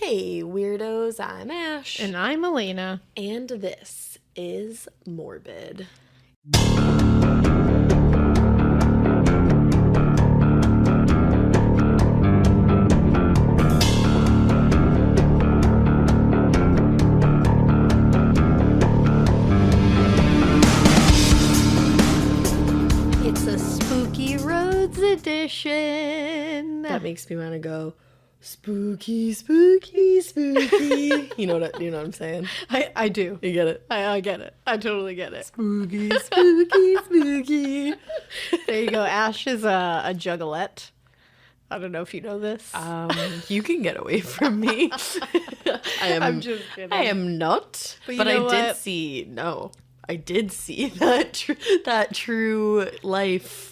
Hey, weirdos, I'm Ash. And I'm Elena. And this is Morbid. It's a Spooky Roads edition. That makes me want to go, spooky, spooky, spooky. You know what I'm saying? I do. You get it? I get it. I totally get it. Spooky, spooky, spooky. There you go. Ash is a juggalette. I don't know if you know this. You can get away from me. I'm just kidding. I am not. But you But I know did what? see. No, I did see that true life.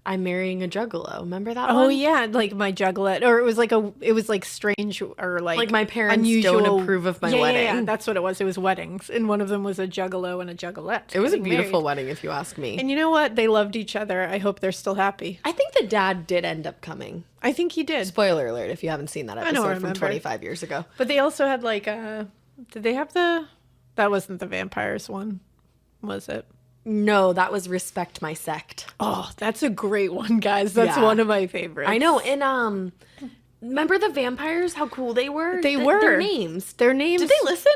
I'm marrying a juggalo. Remember that one? Oh yeah, like my juggalette, or it was like strange, or like my parents unusual. don't approve of my Yeah, wedding. that's what it was. It was weddings, and one of them was a juggalo and a juggalette. It was a getting beautiful married. wedding, if you ask me. And you know what? They loved each other. I hope they're still happy. I think the dad did end up coming. I think he did. Spoiler alert if you haven't seen that don't episode from remember. 25 years ago. But they also had like did they have that wasn't the vampires one, was it? No, that was Respect My Sect. Oh, that's a great one, guys. That's Yeah. one of my favorites. I know. And remember the vampires? How cool they were? They were. Their names. Their names. Did they listen?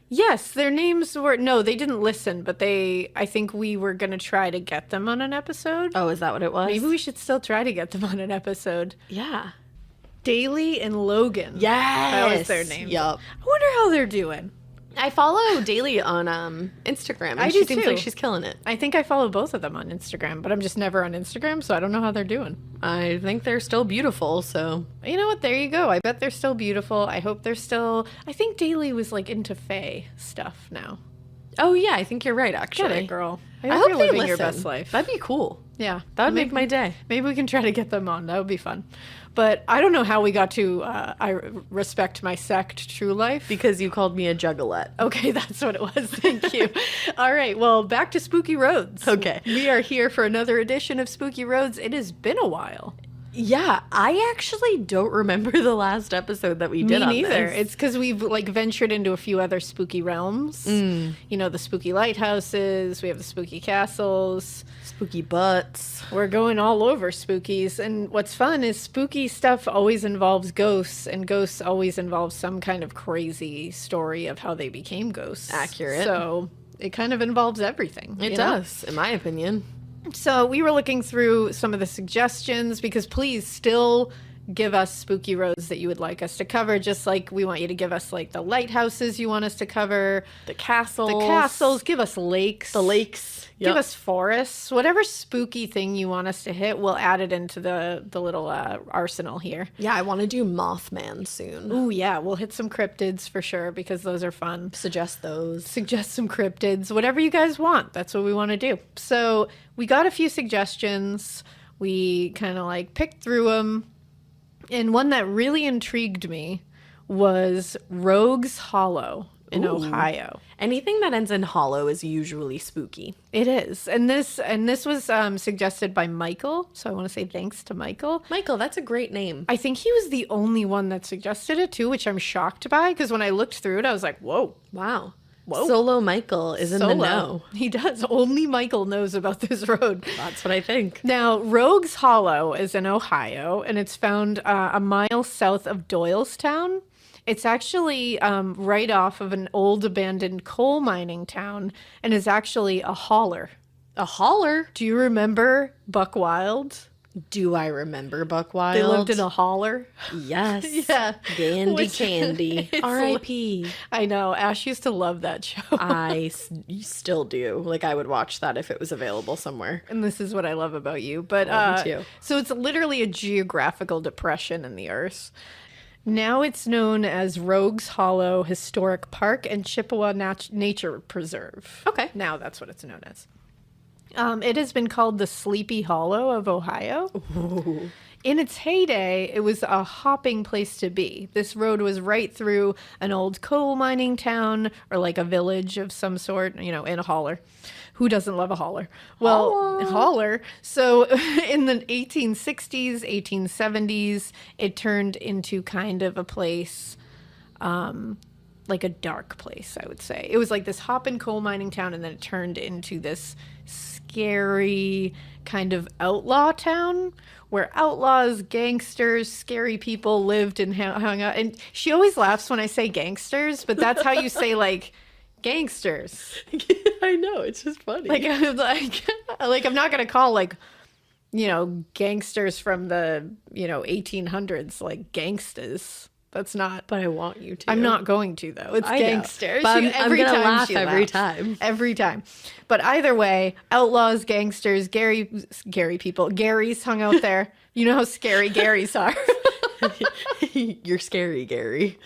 Yes, their names were. No, they didn't listen, but I think we were going to try to get them on an episode. Oh, is that what it was? Maybe we should still try to get them on an episode. Yeah. Daly and Logan. Yes. That was their name. Yup. I wonder how they're doing. I follow Daly on Instagram. And I she do seems too. like she's killing it. I think I follow both of them on Instagram, but I'm just never on Instagram, so I don't know how they're doing. I think they're still beautiful, so. You know what? There you go. I bet they're still beautiful. I hope they're still. I think Daly was like into Fae stuff now. Oh, yeah, I think you're right, actually. Get it, girl. I hope you're they living listen. your best life. That'd be cool. Yeah, That would make my day. Maybe we can try to get them on. That would be fun. But I don't know how we got to I respect my sect, True Life. Because you called me a juggalette. Okay, that's what it was. Thank you. All right, well, back to Spooky Roads. Okay. We are here for another edition of Spooky Roads. It has been a while. Yeah, I actually don't remember the last episode that we did on Me neither. this. It's because we've like ventured into a few other spooky realms. You know, the spooky lighthouses. We have the spooky castles. Spooky butts. We're going all over spookies. And what's fun is spooky stuff always involves ghosts, and ghosts always involve some kind of crazy story of how they became ghosts. Accurate. So it kind of involves everything. It you know? does, in my opinion. So we were looking through some of the suggestions, because please still give us spooky roads that you would like us to cover, just like we want you to give us like the lighthouses you want us to cover, The castles. give us lakes, The lakes. give Yep. us forests, whatever spooky thing you want us to hit, we'll add it into the little arsenal here. Yeah, I want to do Mothman soon. Ooh, yeah, we'll hit some cryptids for sure, because those are fun. Suggest those. Suggest some cryptids, whatever you guys want. That's what we want to do. So we got a few suggestions. We kind of like picked through them. And one that really intrigued me was Rogues Hollow in Ooh. Ohio. Anything that ends in hollow is usually spooky. It is. And this was suggested by Michael. So I want to say thanks to Michael. Michael, that's a great name. I think he was the only one that suggested it too, which I'm shocked by, because when I looked through it, I was like, whoa. Wow. Whoa. Solo Michael is in the Solo. know. He does. Only Michael knows about this road. That's what I think. Now, Rogues Hollow is in Ohio, and it's found a mile south of Doylestown. It's actually right off of an old abandoned coal mining town, and is actually a holler. A holler? Do you remember Buck Wild? Do I remember Buck Wild? They lived in a holler. Yes. Yeah. Dandy Which- Candy. It's R.I.P. I know. Ash used to love that show. Still do. Like, I would watch that if it was available somewhere. And this is what I love about you. But Oh, me too. so it's literally a geographical depression in the earth. Now it's known as Rogues Hollow Historic Park and Chippewa Nature Preserve. Okay. Now that's what it's known as. It has been called the Sleepy Hollow of Ohio. Ooh. In its heyday, it was a hopping place to be. This road was right through an old coal mining town, or like a village of some sort, you know, in a holler. Who doesn't love a holler? Well, holler. So in the 1860s, 1870s, it turned into kind of a place like a dark place, I would say. It was like this hopping coal mining town, and then it turned into this scary kind of outlaw town where outlaws, gangsters, scary people lived and hung out. And she always laughs when I say gangsters, but that's how you say like gangsters. I know, it's just funny. Like I'm not gonna call like, you know, gangsters from the, you know, 1800s like gangstas. That's not. But I want you to. I'm not going to, though. It's I know. gangsters. But I'm gonna laugh she every laughs. time. Every time. But either way, outlaws, gangsters, Gary people. Garys hung out there. You know how scary Garys are. You're scary, Gary.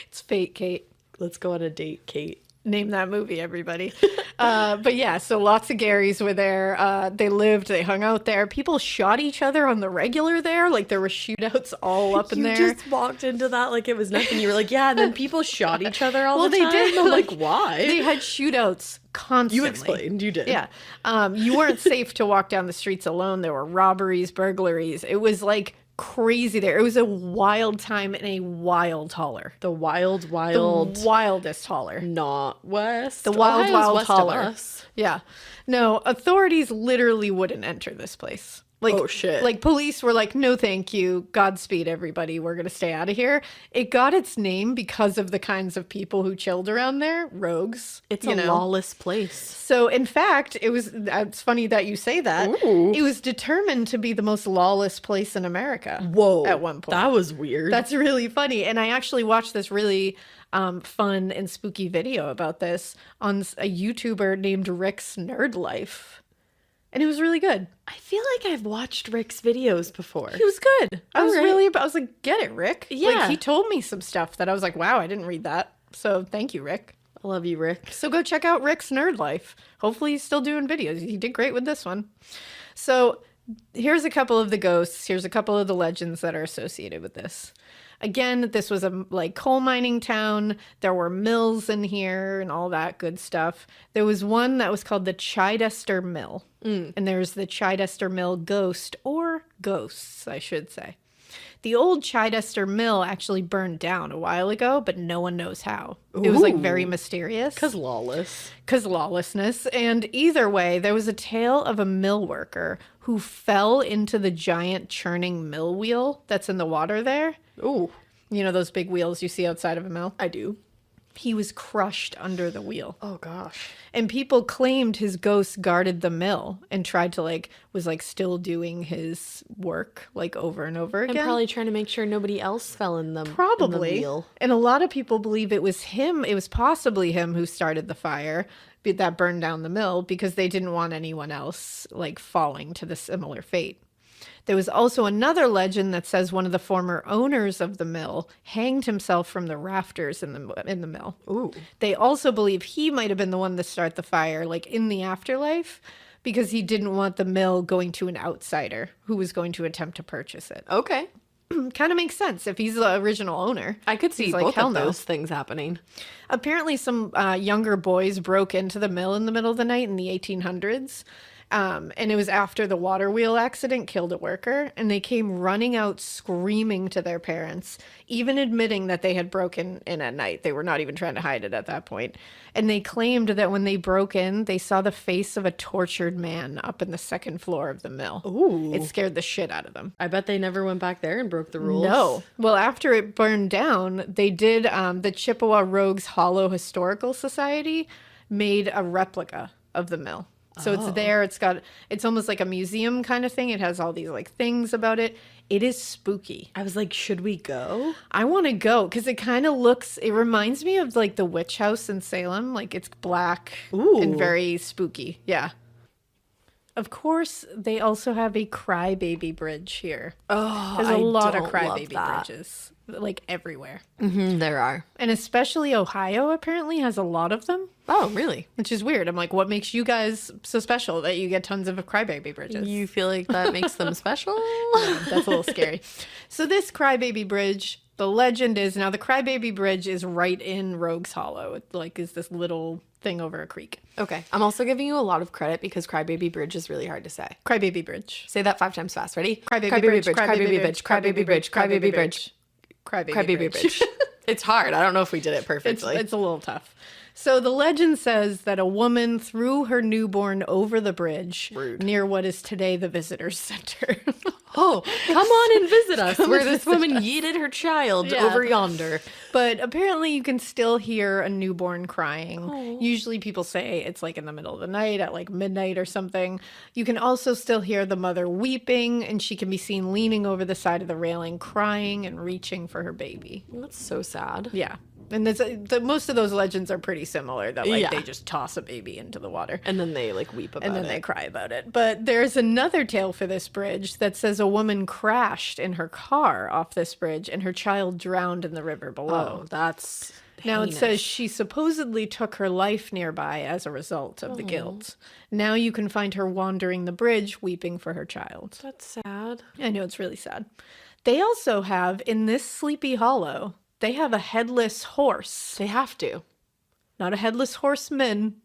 It's fate, Kate. Let's go on a date, Kate. Name that movie, everybody. But yeah, so lots of Garys were there. They lived, they hung out there. People shot each other on the regular there. Like there were shootouts all up in there. You just walked into that like it was nothing. You were like, yeah, and then people shot each other all the time. Well, they did. I'm like, why? They had shootouts constantly. You explained. You did. Yeah. You weren't safe to walk down the streets alone. There were robberies, burglaries. It was like crazy there. It was a wild time in a wild holler. The wildest holler. Not west. The wild west holler. Of us. Yeah. No, authorities literally wouldn't enter this place. Like, oh, shit. Like, police were like, no, thank you. Godspeed, everybody. We're going to stay out of here. It got its name because of the kinds of people who chilled around there. Rogues. It's a lawless place. So, in fact, it's funny that you say that. Ooh. It was determined to be the most lawless place in America. Whoa. At one point. That was weird. That's really funny. And I actually watched this really fun and spooky video about this on a YouTuber named Rick's Nerd Life. And it was really good. I feel like I've watched Rick's videos before. He was good. I was right. like, get it, Rick. Yeah. Like, he told me some stuff that I was like, wow, I didn't read that. So thank you, Rick. I love you, Rick. So go check out Rick's Nerd Life. Hopefully he's still doing videos. He did great with this one. So here's a couple of the ghosts. Here's a couple of the legends that are associated with this. Again, this was a like coal mining town. There were mills in here and all that good stuff. There was one that was called the Chichester Mill. And there's the Chichester Mill ghost, or ghosts, I should say. The old Chichester Mill actually burned down a while ago, but no one knows how. It was like very mysterious. Because lawless. Because lawlessness. And either way, there was a tale of a mill worker who fell into the giant churning mill wheel that's in the water there. Ooh. You know those big wheels you see outside of a mill? I do. He was crushed under the wheel. Oh, gosh. And people claimed his ghost guarded the mill and tried to was still doing his work over and over again. And probably trying to make sure nobody else fell in the Probably. in the wheel. And a lot of people believe it was him. It was possibly him who started the fire that burned down the mill because they didn't want anyone else falling to the similar fate. There was also another legend that says one of the former owners of the mill hanged himself from the rafters in the mill. Ooh. They also believe he might have been the one to start the fire, in the afterlife, because he didn't want the mill going to an outsider who was going to attempt to purchase it. Okay. Kind of makes sense if he's the original owner. I could see both of those things happening. Apparently, some younger boys broke into the mill in the middle of the night in the 1800s. And it was after the water wheel accident killed a worker, and they came running out screaming to their parents, even admitting that they had broken in at night. They were not even trying to hide it at that point. And they claimed that when they broke in, they saw the face of a tortured man up in the second floor of the mill. Ooh. It scared the shit out of them. I bet they never went back there and broke the rules. No. Well, after it burned down, they did, the Chippewa Rogues Hollow Historical Society made a replica of the mill. So it's there. It's almost like a museum kind of thing. It has all these things about it. It is spooky. I was like, should we go? I want to go because it kind of it reminds me of the witch house in Salem. It's black and very spooky. Yeah. Of course, they also have a crybaby bridge here. Oh, there's a lot of don't crybaby love that. bridges, everywhere. Mm-hmm, there are. And especially Ohio apparently has a lot of them. Oh, really? Which is weird. I'm like, what makes you guys so special that you get tons of crybaby bridges? You feel like that makes them special? No, that's a little scary. So this crybaby bridge, the legend is, now the crybaby bridge is right in Rogues Hollow. It is this little thing over a creek. Okay. I'm also giving you a lot of credit because crybaby bridge is really hard to say. Crybaby bridge. Say that 5 times fast. Ready? Crybaby bridge, crybaby bridge, crybaby bridge, crybaby bridge. Crybaby bridge. It's hard. I don't know if we did it perfectly. It's a little tough. So the legend says that a woman threw her newborn over the bridge near what is today the visitor's center. Oh, come on and visit us, where this woman yeeted her child over yonder. But apparently you can still hear a newborn crying. Oh. Usually people say it's like in the middle of the night at like midnight or something. You can also still hear the mother weeping, and she can be seen leaning over the side of the railing crying and reaching for her baby. That's so sad. Yeah. And most of those legends are pretty similar, that like they just toss a baby into the water. And then they like weep about it. And then they cry about it. But there's another tale for this bridge that says a woman crashed in her car off this bridge and her child drowned in the river below. Oh, that's Now heinous. It says she supposedly took her life nearby as a result of the guilt. Now you can find her wandering the bridge weeping for her child. That's sad. I know, it's really sad. They also have, in this Sleepy Hollow, they have a headless horse. They have to. Not a headless horseman,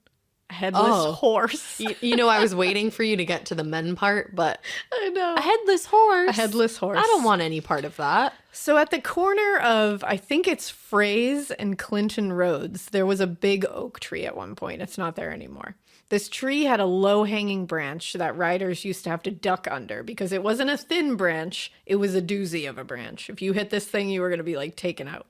a headless horse. You know, I was waiting for you to get to the men part, but I know. a headless horse. A headless horse. I don't want any part of that. So at the corner of, I think it's Fraze and Clinton Roads, there was a big oak tree at one point. It's not there anymore. This tree had a low-hanging branch that riders used to have to duck under because it wasn't a thin branch. It was a doozy of a branch. If you hit this thing, you were going to be like taken out.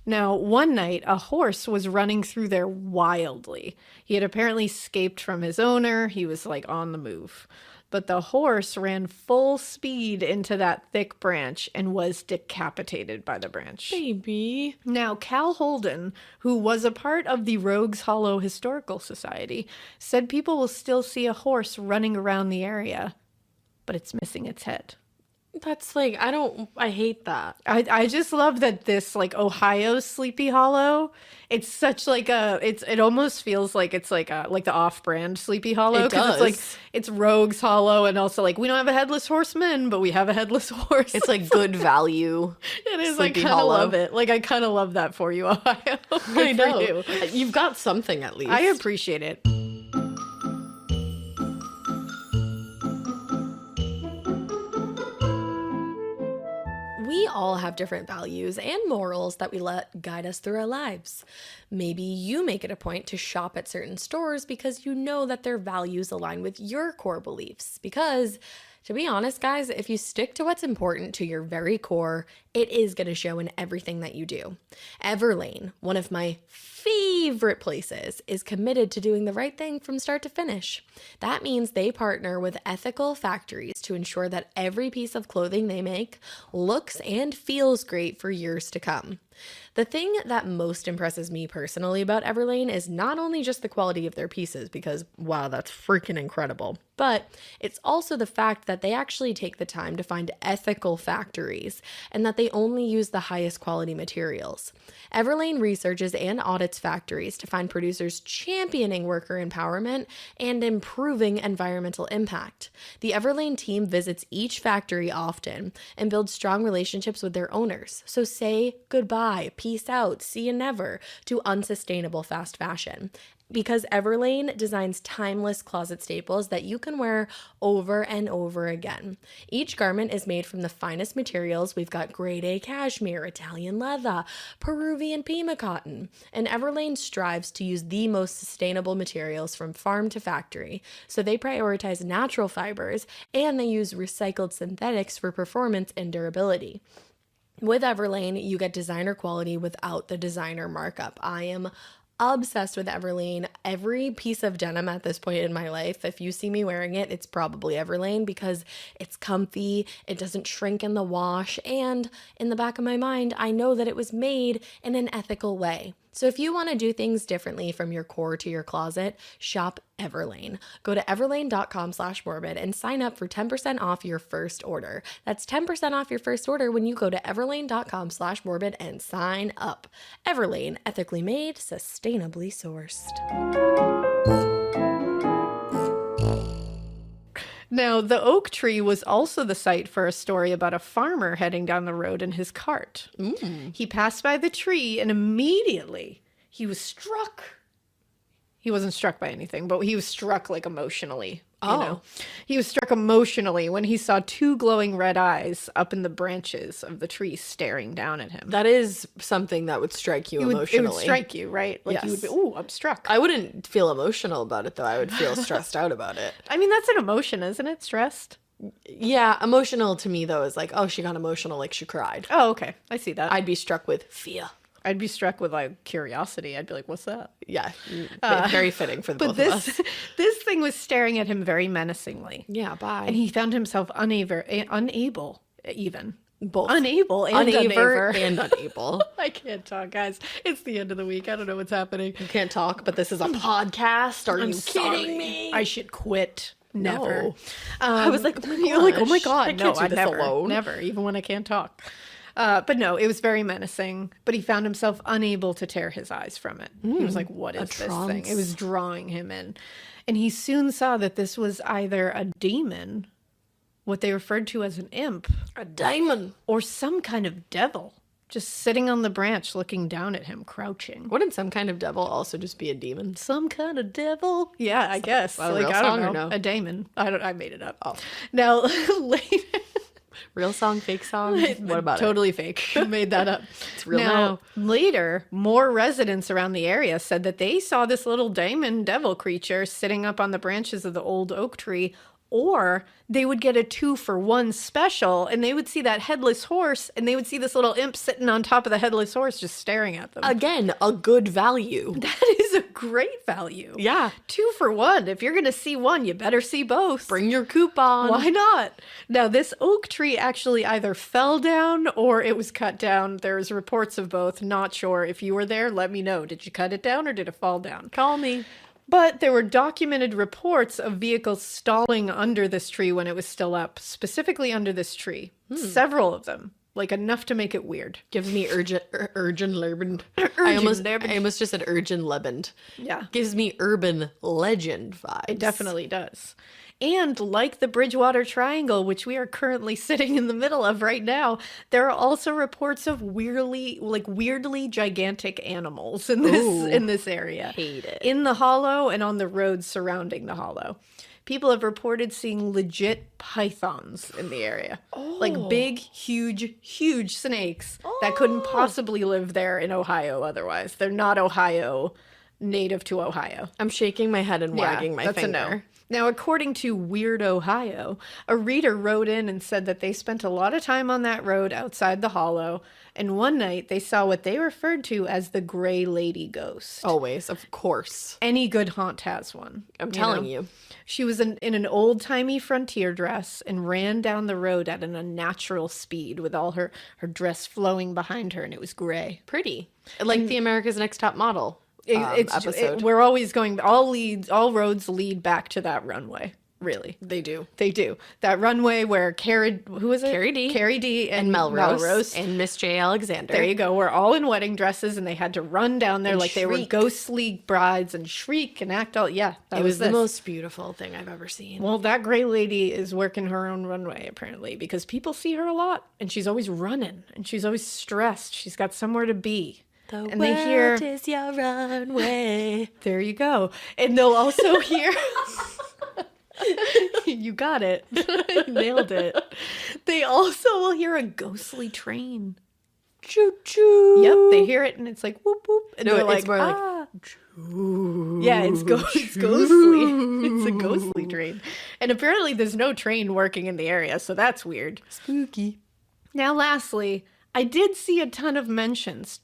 Now, one night, a horse was running through there wildly. He had apparently escaped from his owner. He was like on the move. But the horse ran full speed into that thick branch and was decapitated by the branch. Baby. Now, Cal Holden, who was a part of the Rogues Hollow Historical Society, said people will still see a horse running around the area, but it's missing its head. That's like, I hate that. I just love that this, like, Ohio Sleepy Hollow, it's such like it almost feels like it's like the off-brand Sleepy Hollow. It does. It's like, it's Rogues Hollow, and also like, we don't have a headless horseman, but we have a headless horse. It's like good value. It is. Sleepy I kind of Hollow. love it. Like, I kind of love that for you, Ohio. I know. You. You've got something at least. I appreciate it. We all have different values and morals that we let guide us through our lives. Maybe you make it a point to shop at certain stores because you know that their values align with your core beliefs. Because, to be honest, guys, if you stick to what's important to your very core, it is going to show in everything that you do. Everlane, one of my favorite places, is committed to doing the right thing from start to finish. That means they partner with ethical factories to ensure that every piece of clothing they make looks and feels great for years to come. The thing that most impresses me personally about Everlane is not only just the quality of their pieces, because wow, that's freaking incredible, but it's also the fact that they actually take the time to find ethical factories and that they only use the highest quality materials. Everlane researches and audits factories to find producers championing worker empowerment and improving environmental impact. The Everlane team visits each factory often and builds strong relationships with their owners. So say goodbye, peace out, see you never to unsustainable fast fashion. Because Everlane designs timeless closet staples that you can wear over and over again. Each garment is made from the finest materials. We've got grade A cashmere, Italian leather, Peruvian Pima cotton, and Everlane strives to use the most sustainable materials from farm to factory. So they prioritize natural fibers and they use recycled synthetics for performance and durability. With Everlane, you get designer quality without the designer markup. I am obsessed with Everlane. Every piece of denim at this point in my life, if you see me wearing it, it's probably Everlane because it's comfy, it doesn't shrink in the wash, and in the back of my mind, I know that it was made in an ethical way. So if you want to do things differently from your core to your closet, shop Everlane. Go to everlane.com/morbid and sign up for 10% off your first order. That's 10% off your first order when you go to everlane.com/morbid and sign up. Everlane, ethically made, sustainably sourced. Now, the oak tree was also the site for a story about a farmer heading down the road in his cart. He passed by the tree and immediately he was struck. He wasn't struck by anything, but he was struck like emotionally. Oh. You know? He was struck emotionally when he saw two glowing red eyes up in the branches of the tree staring down at him. That is something that would strike you emotionally. It would strike you, right? Like you would be, Yes. ooh, I'm struck. I wouldn't feel emotional about it, though. I would feel stressed out about it. I mean, that's an emotion, isn't it? Stressed? Yeah, emotional to me, though, is like, oh, she got emotional, like she cried. Oh, okay. I see that. I'd be struck with fear. I'd be struck with like curiosity. I'd be like, what's that? Yeah, very fitting for the But both of us. this thing was staring at him very menacingly. Yeah, bye. And he found himself unable even. Both. Unable and Unable unable. and unable. I can't talk, guys. It's the end of the week. I don't know what's happening. You can't talk, but this is a podcast. Are you kidding me? I should quit. Never. No. I was like, oh my you're like, oh my gosh, god, I no, can't do I this never, alone. never, even when I can't talk. But no, it was very menacing. But he found himself unable to tear his eyes from it. He was like, "What is this thing?" It was drawing him in, and he soon saw that this was either a demon, what they referred to as an imp, A diamond. or some kind of devil, just sitting on the branch, looking down at him, crouching. Wouldn't some kind of devil also just be a demon? Some kind of devil? Yeah, I guess. a Like real I don't song or know, no? a daemon. I made it up. Oh, now later. Real song, fake song? What about Totally fake. Made that up. It's real now. Later, more residents around the area said that they saw this little daemon devil creature sitting up on the branches of the old oak tree, or they would get a 2-for-1 special and they would see that headless horse and they would see this little imp sitting on top of the headless horse just staring at them. Again, a good value. That is a great value. Yeah. 2-for-1. If you're going to see one, you better see both. Bring your coupon. Why not? Now, this oak tree actually either fell down or it was cut down. There's reports of both. Not sure. If you were there, let me know. Did you cut it down or did it fall down? Call me. But there were documented reports of vehicles stalling under this tree when it was still up, specifically under this tree. Several of them, like enough to make it weird. Gives me urgent Lebend. I almost just said urgent Lebend. Yeah. Gives me urban legend vibes. It definitely does. And like the Bridgewater Triangle, which we are currently sitting in the middle of right now, there are also reports of weirdly gigantic animals in this area. Hate it. In the hollow and on the roads surrounding the hollow. People have reported seeing legit pythons in the area. Like big, huge snakes that couldn't possibly live there in Ohio otherwise. They're not native to Ohio. I'm shaking my head and wagging my that's finger. a no. Now, according to Weird Ohio, a reader wrote in and said that they spent a lot of time on that road outside the hollow, and one night they saw what they referred to as the Gray Lady Ghost. Always, of course. Any good haunt has one. I'm telling you. She was in an old-timey frontier dress and ran down the road at an unnatural speed with all her dress flowing behind her, and it was gray. Pretty. Like the America's Next Top Model episode. We're always going, all roads lead back to that runway, really. They do. They do. That runway where Carrie D and Melrose. And Miss J. Alexander. There you go. We're all in wedding dresses and they had to run down there And like they were shriek. ghostly brides and shriek and act all. Yeah, It was the this. most beautiful thing I've ever seen. Well, that gray lady is working her own runway apparently because people see her a lot and she's always running and she's always stressed. She's got somewhere to be. And they hear, "What is your runway?" There you go. And they'll also hear you got it. You nailed it. They also will hear a ghostly train. Choo choo. Yep, they hear it and it's like whoop whoop. And No, they're it's more like, ah. Yeah, it's ghostly. It's a ghostly train. And apparently there's no train working in the area, so that's weird. Spooky. Now, lastly, I did see a ton of mentions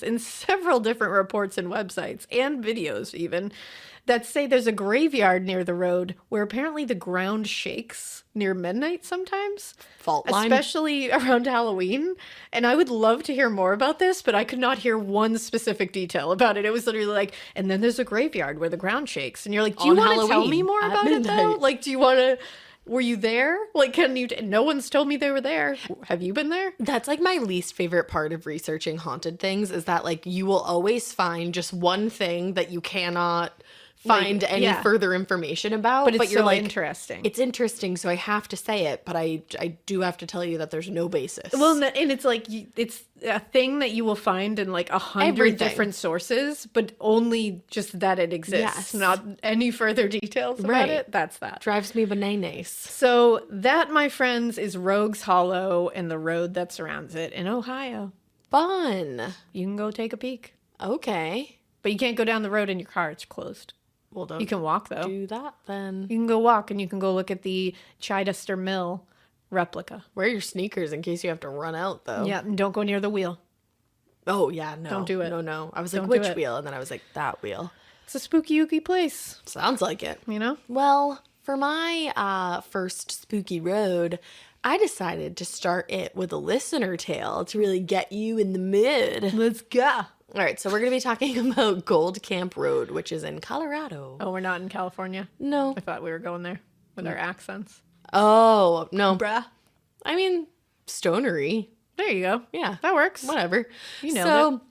in several different reports and websites and videos even that say there's a graveyard near the road where apparently the ground shakes near midnight sometimes. Fault line. Especially around Halloween. And I would love to hear more about this, but I could not hear one specific detail about it. It was literally like, and then there's a graveyard where the ground shakes. And you're like, do you On want to tell Halloween me more at about it though? midnight. Like, do you want to... Were you there? Like, can you... No one's told me they were there. Have you been there? That's like my least favorite part of researching haunted things is that like you will always find just one thing that you cannot find any further information about. But it's you're so like, interesting. it's interesting, so I have to say it, but I do have to tell you that there's no basis. Well, and it's like, it's a thing that you will find in like 100 Everything. different sources, but only just that it exists. Yes. Not any further details about Right. it. That's that. Drives me bananas. So that, my friends, is Rogues Hollow and the road that surrounds it in Ohio. Fun. You can go take a peek. Okay. But you can't go down the road in your car. It's closed. Well, don't You can walk, though. do that then. You can go walk, and you can go look at the Chichester Mill replica. Wear your sneakers in case you have to run out, though. Yeah, and don't go near the wheel. Oh, yeah, no. Don't do it. No. I was Don't like, do which it. wheel? And then I was like, that wheel. It's a spooky, ooky place, Sounds like it. you know? Well, for my first spooky road, I decided to start it with a listener tale to really get you in the mood. Let's go. All right, so we're going to be talking about Gold Camp Road, which is in Colorado. Oh, we're not in California? No. I thought we were going there with our accents. Oh, no. Bruh. I mean, stonery. There you go. Yeah. That works. Whatever. You nailed so,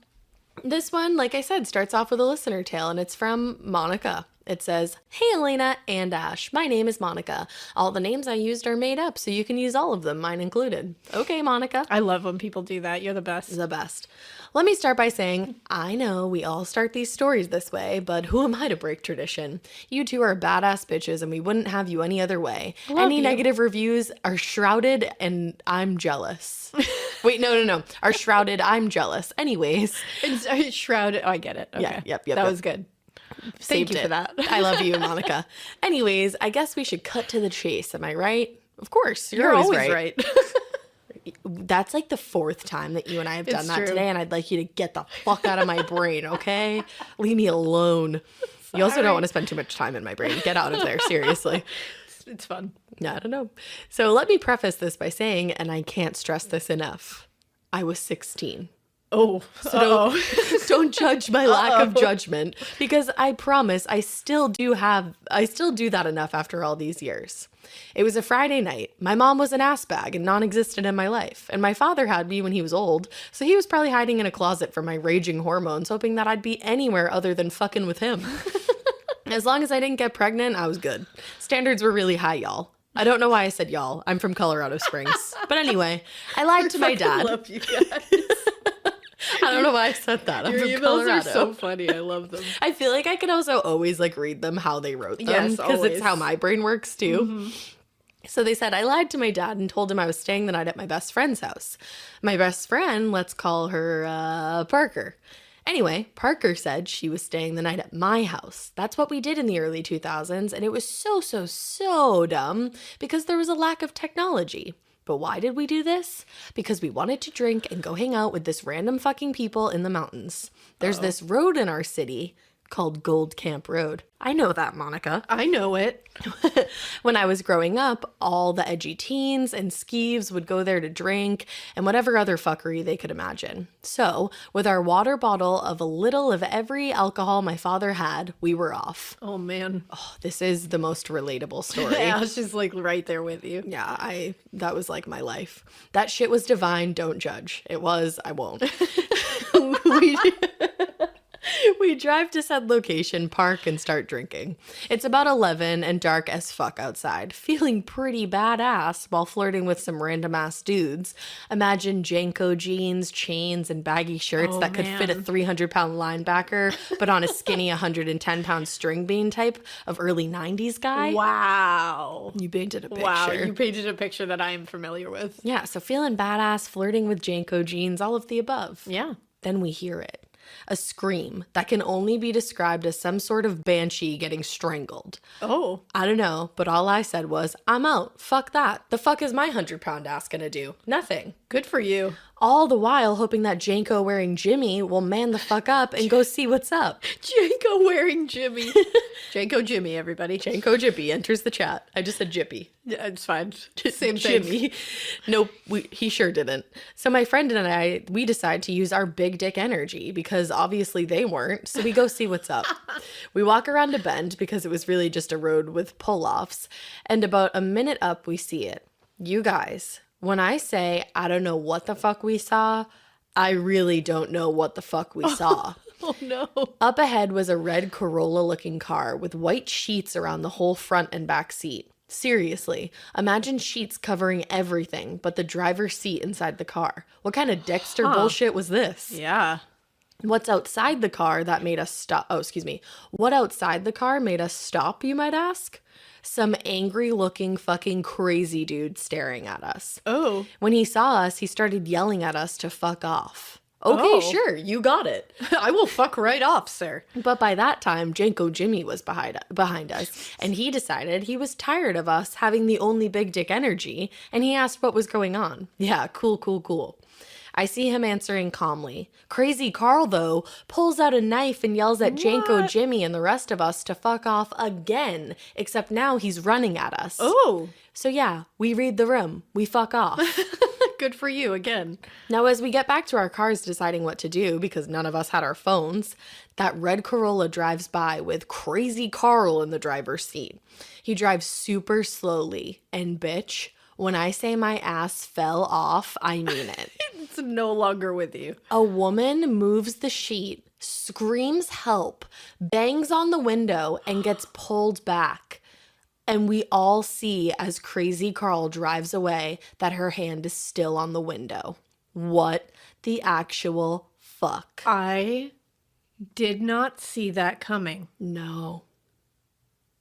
this one, like I said, starts off with a listener tale, and it's from Monica. It says, "Hey, Elena and Ash. My name is Monica. All the names I used are made up, so you can use all of them, mine included." Okay, Monica. I love when people do that. You're the best. The best. Let me start by saying, I know we all start these stories this way, but who am I to break tradition? You two are badass bitches, and we wouldn't have you any other way. Any you. negative reviews are shrouded, and I'm jealous. Wait, no. Are shrouded, I'm jealous. Anyways. It's shrouded. Oh, I get it. Okay. Yeah, yep. That was good. Thank Saved you it. for that. I love you, Monica. Anyways, I guess we should cut to the chase. Am I right? Of course. You're always right. That's like the fourth time that you and I have done It's that true. today, and I'd like you to get the fuck out of my brain, okay? Leave me alone. You also don't want to spend too much time in my brain. Get out of there, seriously. It's fun. I don't know. So let me preface this by saying, and I can't stress this enough, I was 16. Oh, So don't judge my lack of judgment, because I promise I still do that enough after all these years. It was a Friday night. My mom was an ass bag and non-existent in my life, and my father had me when he was old, so he was probably hiding in a closet from my raging hormones, hoping that I'd be anywhere other than fucking with him. As long as I didn't get pregnant, I was good. Standards were really high, y'all. I don't know why I said y'all. I'm from Colorado Springs. But anyway, I lied to my I dad. love you guys. I don't know why I said that. I'm Your from emails Colorado. are so funny. I love them. I feel like I can also always like read them how they wrote them, Yes, because always. it's how my brain works too. So they said I lied to my dad and told him I was staying the night at my best friend's house. My best friend, let's call her Parker. Anyway, Parker said she was staying the night at my house. That's what we did in the early 2000s, and it was so dumb because there was a lack of technology. But why did we do this? Because we wanted to drink and go hang out with this random fucking people in the mountains. There's this road in our city called Gold Camp Road. I know that, Monica. I know it. When I was growing up, all the edgy teens and skeeves would go there to drink and whatever other fuckery they could imagine. So, with our water bottle of a little of every alcohol my father had, we were off. Oh, man. Oh, this is the most relatable story. Yeah, I was just like right there with you. Yeah, that was like my life. That shit was divine. Don't judge. It was. I won't. We drive to said location, park, and start drinking. It's about 11 and dark as fuck outside, feeling pretty badass while flirting with some random ass dudes. Imagine Janko jeans, chains, and baggy shirts that could fit a 300-pound linebacker, but on a skinny 110-pound string bean type of early 90s guy. Wow. You painted a picture. Wow, you painted a picture that I am familiar with. Yeah, so feeling badass, flirting with Janko jeans, all of the above. Yeah. Then we hear it. A scream that can only be described as some sort of banshee getting strangled. Oh. I don't know, but all I said was, I'm out. Fuck that. The fuck is my 100-pound ass gonna do? Nothing. Good for you. All the while hoping that Janko wearing Jimmy will man the fuck up and go see what's up. Janko wearing Jimmy. Janko Jimmy, everybody. Janko Jippy enters the chat. I just said Jippy. Yeah, it's fine. Same thing. Jimmy. Nope, he sure didn't. So my friend and I, we decide to use our big dick energy because obviously they weren't. So we go see what's up. We walk around a bend because it was really just a road with pull-offs. And about a minute up, we see it. You guys, when I say I don't know what the fuck we saw, I really don't know what the fuck we saw. Oh, no. Up ahead was a red Corolla-looking car with white sheets around the whole front and back seat. Seriously, imagine sheets covering everything but the driver's seat inside the car. What kind of Dexter bullshit was this? Yeah. What's outside the car that made us stop? Oh, excuse me. What outside the car made us stop, you might ask? Some angry-looking fucking crazy dude staring at us. Oh. When he saw us, he started yelling at us to fuck off. Okay, Oh. sure, you got it. I will fuck right off, sir. But by that time, Janko Jimmy was behind us, and he decided he was tired of us having the only big dick energy, and he asked what was going on. Yeah, cool. I see him answering calmly. Crazy Carl, though, pulls out a knife and yells at Janko Jimmy and the rest of us to fuck off again, except now he's running at us. Oh. So yeah, we read the room. We fuck off. Good for you again. Now, as we get back to our cars deciding what to do, because none of us had our phones, that red Corolla drives by with Crazy Carl in the driver's seat. He drives super slowly, and bitch, when I say my ass fell off, I mean it. It's no longer with you. A woman moves the sheet, screams help, bangs on the window, and gets pulled back. And we all see as Crazy Carl drives away that her hand is still on the window. What the actual fuck? I did not see that coming. No.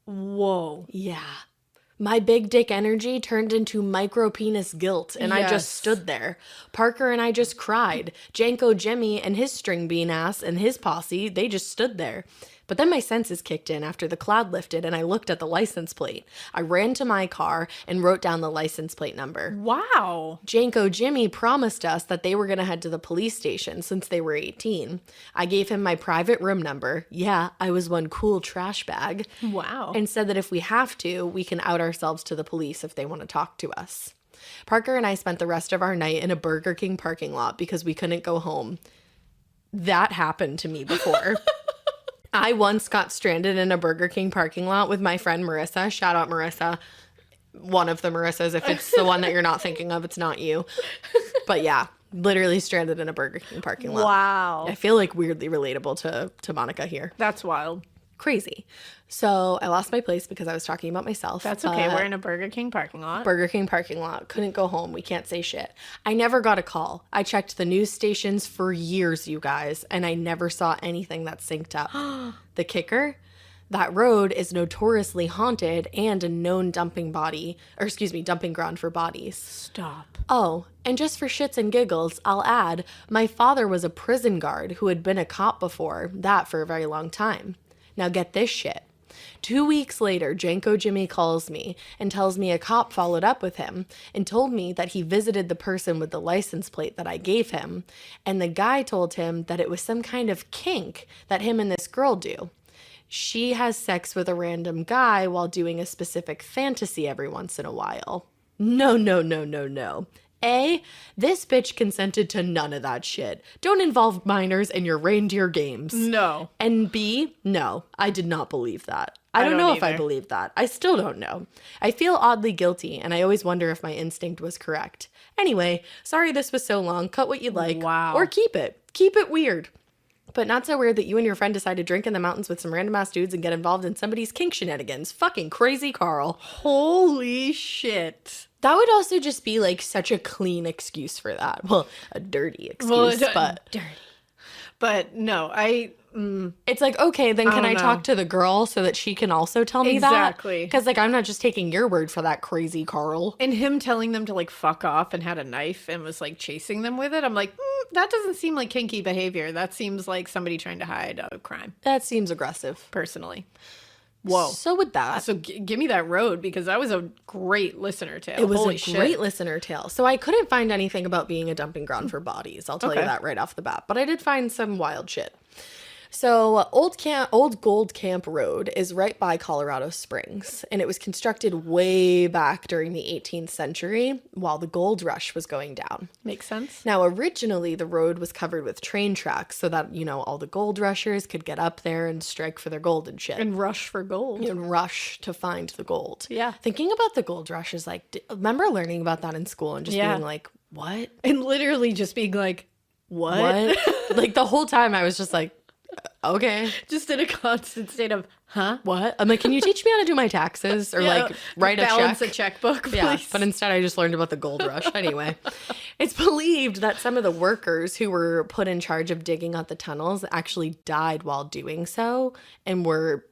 Whoa. Yeah. My big dick energy turned into micro penis guilt, and I just Yes. stood there. Parker and I just cried. Janko Jimmy and his string bean ass and his posse, they just stood there. But then my senses kicked in after the cloud lifted and I looked at the license plate. I ran to my car and wrote down the license plate number. Wow. Janko Jimmy promised us that they were going to head to the police station since they were 18. I gave him my private room number. Yeah, I was one cool trash bag. Wow. And said that if we have to, we can out ourselves to the police if they want to talk to us. Parker and I spent the rest of our night in a Burger King parking lot because we couldn't go home. That happened to me before. I once got stranded in a Burger King parking lot with my friend Marissa. Shout out Marissa. One of the Marissas. If it's the one that you're not thinking of, it's not you. But yeah, literally stranded in a Burger King parking lot. Wow. I feel like weirdly relatable to Monica here. That's wild. Crazy. So I lost my place because I was talking about myself. That's okay. We're in a Burger King parking lot. Burger King parking lot. Couldn't go home. We can't say shit. I never got a call. I checked the news stations for years, you guys, and I never saw anything that synced up. The kicker? That road is notoriously haunted and a known dumping ground for bodies. Stop. Oh, and just for shits and giggles, I'll add, my father was a prison guard who had been a cop before, that for a very long time. Now get this shit. 2 weeks later, Janko Jimmy calls me and tells me a cop followed up with him and told me that he visited the person with the license plate that I gave him, and the guy told him that it was some kind of kink that him and this girl do. She has sex with a random guy while doing a specific fantasy every once in a while. No. A, this bitch consented to none of that shit. Don't involve minors in your reindeer games. No. And B, no, I did not believe that. I don't know if I believe that. I still don't know. I feel oddly guilty, and I always wonder if my instinct was correct. Anyway, sorry this was so long. Cut what you like. Wow. Or keep it. Keep it weird. But not so weird that you and your friend decide to drink in the mountains with some random ass dudes and get involved in somebody's kink shenanigans. Fucking crazy Carl. Holy shit. That would also just be like such a clean excuse for that. Well, a dirty excuse, but dirty. But no, it's like, okay, then can I talk to the girl so that she can also tell me that? Exactly. Because like I'm not just taking your word for that, crazy Carl. and him telling them to like fuck off and had a knife and was like chasing them with it. I'm like, that doesn't seem like kinky behavior. That seems like somebody trying to hide a crime. That seems aggressive. Personally. Whoa. So with that, So give me that road because that was a great listener tale. it was Holy a shit. great listener tale. So I couldn't find anything about being a dumping ground for bodies. I'll tell you Okay. that right off the bat. But I did find some wild shit. So Old Gold Camp Road is right by Colorado Springs, and it was constructed way back during the 18th century while the gold rush was going down. Makes sense. Now, originally, the road was covered with train tracks so that, you know, all the gold rushers could get up there and strike for their gold and shit. And rush for gold. And rush to find the gold. Yeah. Thinking about the gold rush is like, remember learning about that in school and just Yeah. being like, what? And literally just being like, what? Like the whole time I was just like, Okay. Just in a constant state of, huh? What? I'm like, can you teach me how to do my taxes or Yeah, like write balance a a checkbook, please. Yeah, but instead I just learned about the gold rush. Anyway, it's believed that some of the workers who were put in charge of digging out the tunnels actually died while doing so and were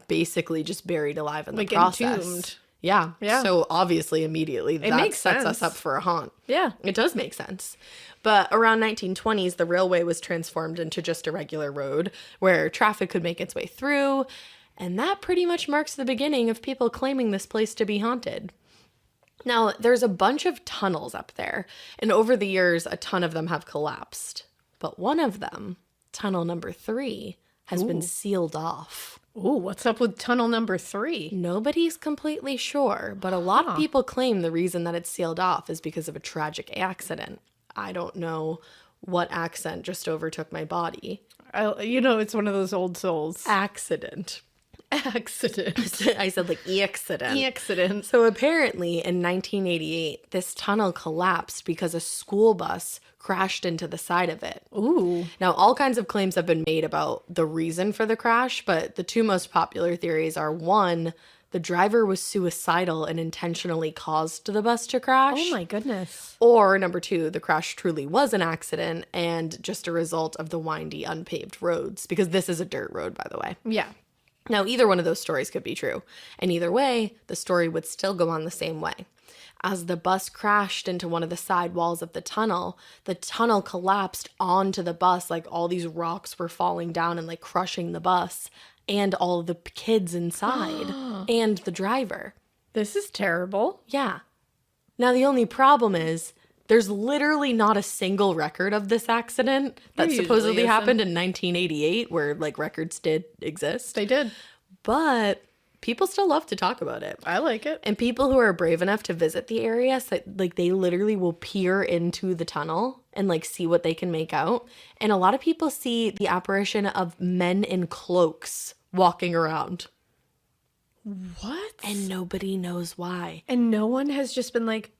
basically just buried alive in the Like process. entombed. Yeah. Yeah. So obviously, immediately that makes sets us sense. up for a haunt. Yeah. It does make sense. But around 1920s, the railway was transformed into just a regular road where traffic could make its way through. And that pretty much marks the beginning of people claiming this place to be haunted. Now, there's a bunch of tunnels up there. And over the years, a ton of them have collapsed. But one of them, tunnel number 3, has been sealed off. Ooh, what's up with tunnel number 3? Nobody's completely sure, but a lot of people claim the reason that it's sealed off is because of a tragic accident. I don't know what accent just overtook my body. It's one of those old souls. Accident. Accident. I said like accident. Accident. So apparently in 1988, this tunnel collapsed because a school bus crashed into the side of it. Ooh. Now, all kinds of claims have been made about the reason for the crash, but the two most popular theories are, one, the driver was suicidal and intentionally caused the bus to crash. Oh my goodness. Or number 2, the crash truly was an accident and just a result of the windy, unpaved roads, because this is a dirt road, by the way. Yeah. Now, either one of those stories could be true, and either way, the story would still go on the same way. As the bus crashed into one of the side walls of the tunnel collapsed onto the bus, like all these rocks were falling down and like crushing the bus, and all of the kids inside, and the driver. This is terrible. Yeah. Now, the only problem is there's literally not a single record of this accident that There supposedly usually happened in 1988, where like records did exist. They did. But people still love to talk about it. I like it. And people who are brave enough to visit the area, so, like they literally will peer into the tunnel and like see what they can make out. And a lot of people see the apparition of men in cloaks walking around. What? And nobody knows why. And no one has just been like,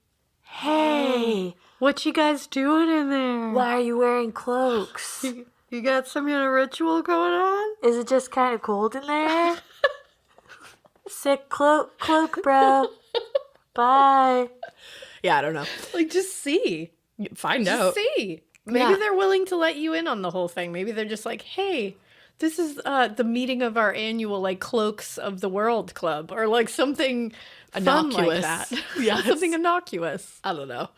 Hey, what you guys doing in there? why are you wearing cloaks? You got some kind of ritual going on? Is it just kind of cold in there? Sick cloak, bro. Bye. Yeah, I don't know. Like, just see. Find Just out. see. Maybe Yeah. they're willing to let you in on the whole thing. Maybe they're just like, hey, this is the meeting of our annual, like, Cloaks of the World Club. Or, like, something fun like Innocuous. that. Yes. Something innocuous. I don't know.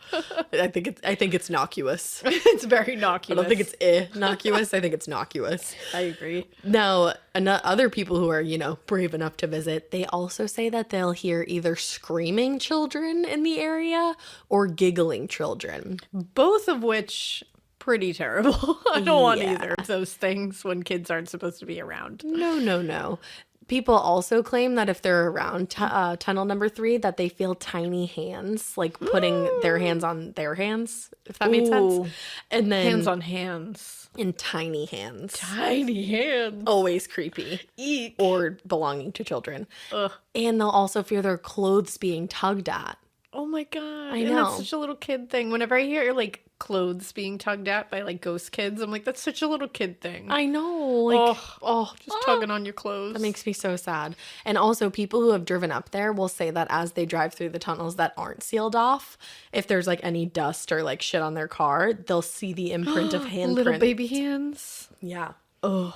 I think it's innocuous. It's very I innocuous. don't think it's innocuous. I think it's innocuous. I agree. Now, other people who are, brave enough to visit, they also say that they'll hear either screaming children in the area or giggling children. Both of which, pretty terrible. I don't want Yeah. either of those things when kids aren't supposed to be around. No. People also claim that if they're around tunnel number 3, that they feel tiny hands, like putting their hands on their hands, if that made Ooh. sense. And then Hands on hands. in tiny hands. Tiny hands. Always creepy. Eek. Or belonging to children. Ugh. And they'll also fear their clothes being tugged at. Oh my god. I And know. that's such a little kid thing. Whenever I hear like clothes being tugged at by like ghost kids, I'm like, that's such a little kid thing. I know. Like, Just tugging on your clothes. that makes me so sad. And also, people who have driven up there will say that as they drive through the tunnels that aren't sealed off, if there's like any dust or like shit on their car, they'll see the imprint of handprint. little baby hands. Yeah. Ugh.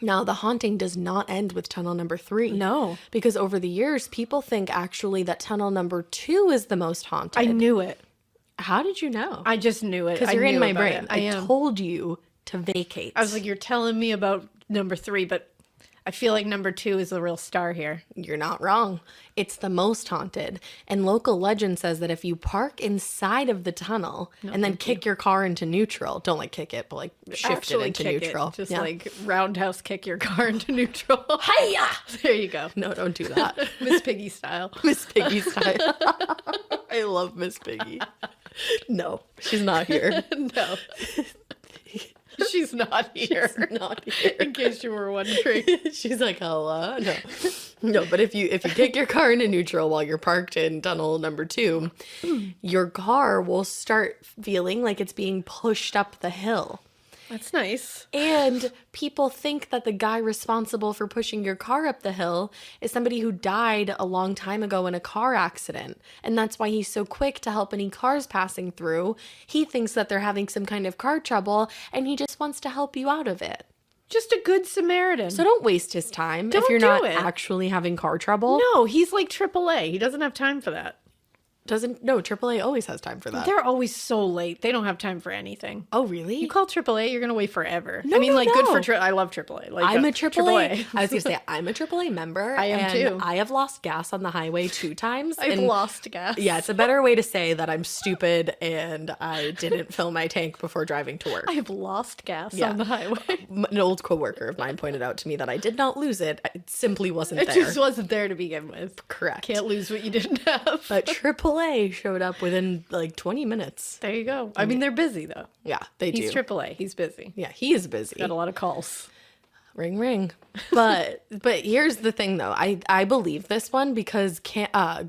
Now, the haunting does not end with tunnel number 3. No. Because over the years, people think actually that tunnel number 2 is the most haunted. I knew it. How did you know? I just knew it. Because I you're in knew my about brain. it. I am. told you to vacate. I was like, you're telling me about number 3, but I feel like number 2 is the real star here. You're not wrong. It's the most haunted. And local legend says that if you park inside of the tunnel and then kick your car into neutral, don't like kick it, but like shift Actually it into kick neutral. It. Just Yeah. like roundhouse kick your car into neutral. Hiya! There you go. No, don't do that. Miss Piggy style. Miss Piggy style. I love Miss Piggy. No, she's not here. No. She's not here. Not here. In case you were wondering. She's like, hello. No, but if you kick your car into neutral while you're parked in tunnel number 2, your car will start feeling like it's being pushed up the hill. That's nice. And people think that the guy responsible for pushing your car up the hill is somebody who died a long time ago in a car accident. And that's why he's so quick to help any cars passing through. He thinks that they're having some kind of car trouble and he just wants to help you out of it. Just a good Samaritan. So don't waste his time if Don't you're do not it. actually having car trouble. No, he's like AAA. He doesn't have time for that. AAA always has time for that. They're always so late. They don't have time for anything. Oh, really? You call AAA, you're going to wait forever. No, I mean, no, like, good no. for I love AAA. Like, I'm a AAA. I was going to say, I'm a AAA member. I am and too. I have lost gas on the highway 2 times. I've and lost gas. Yeah, it's a better way to say that I'm stupid and I didn't fill my tank before driving to work. I have lost gas Yeah. on the highway. An old coworker of mine pointed out to me that I did not lose it. It simply wasn't It there. just wasn't there to begin with. Correct. Can't lose what you didn't have. But AAA showed up within like 20 minutes. There you go. I mean, they're busy, though. Yeah, they do. He's AAA. He's busy. Yeah, he is busy. Got a lot of calls. Ring ring. But here's the thing though. I believe this one because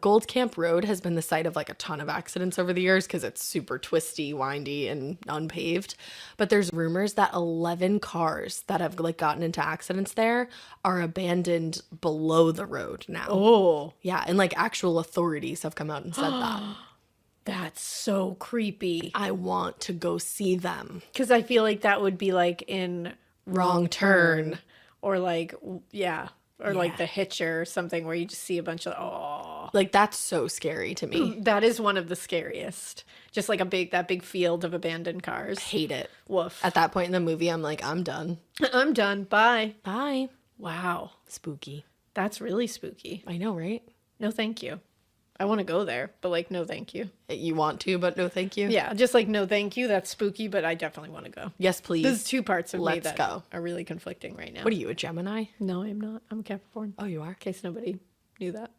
Gold Camp Road has been the site of like a ton of accidents over the years because it's super twisty, windy, and unpaved. But there's rumors that 11 cars that have like gotten into accidents there are abandoned below the road now. Oh, Yeah, and like actual authorities have come out and said that. that's so creepy. I want to go see them. Because I feel like that would be like in Wrong Turn. or like, yeah. Or like The Hitcher or something where you just see a bunch of, oh. Like that's so scary to me. That is one of the scariest. Just like that big field of abandoned cars. Hate it. Woof. At that point in the movie, I'm like, I'm done. I'm done. Bye. Bye. Wow. Spooky. That's really spooky. I know, right? No, thank you. I want to go there, but like, no, thank you. You want to, but no thank you? Yeah, just like, no, thank you. That's spooky, but I definitely want to go. Yes, please. There's 2 parts of me Let's that go. are really conflicting right now. What are you, a Gemini? No, I'm not. I'm a Capricorn. Oh, you are? In case nobody knew that.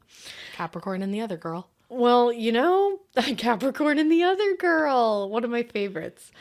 Capricorn and the other girl. Well, you know, Capricorn and the other girl. One of my favorites.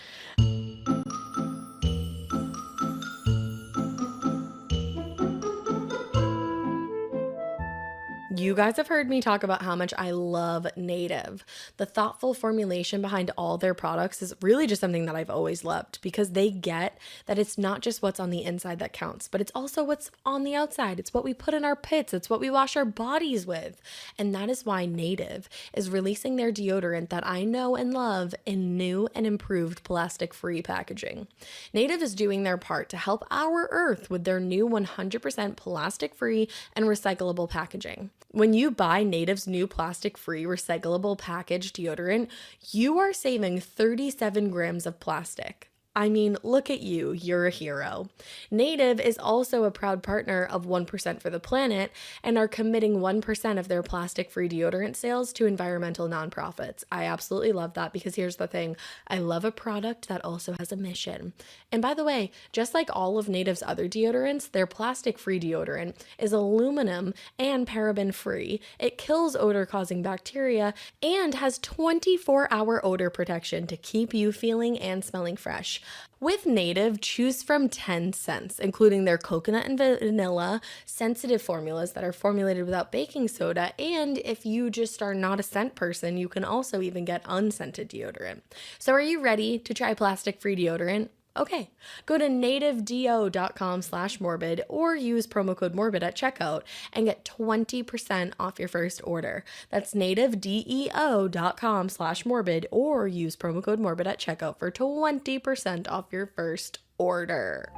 You guys have heard me talk about how much I love Native. The thoughtful formulation behind all their products is really just something that I've always loved because they get that it's not just what's on the inside that counts, but it's also what's on the outside. It's what we put in our pits. It's what we wash our bodies with. And that is why Native is releasing their deodorant that I know and love in new and improved plastic-free packaging. Native is doing their part to help our Earth with their new 100% plastic-free and recyclable packaging. When you buy Native's new plastic-free recyclable package deodorant, you are saving 37 grams of plastic. I mean, look at you, you're a hero. Native is also a proud partner of 1% for the Planet and are committing 1% of their plastic-free deodorant sales to environmental nonprofits. I absolutely love that because here's the thing, I love a product that also has a mission. And by the way, just like all of Native's other deodorants, their plastic-free deodorant is aluminum and paraben-free. It kills odor-causing bacteria and has 24-hour odor protection to keep you feeling and smelling fresh. With Native, choose from 10 scents, including their coconut and vanilla, sensitive formulas that are formulated without baking soda, and if you just are not a scent person, you can also even get unscented deodorant. So are you ready to try plastic-free deodorant? Okay, go to nativedeo.com/morbid or use promo code morbid at checkout and get 20% off your first order. That's nativedeo.com/morbid or use promo code morbid at checkout for 20% off your first order.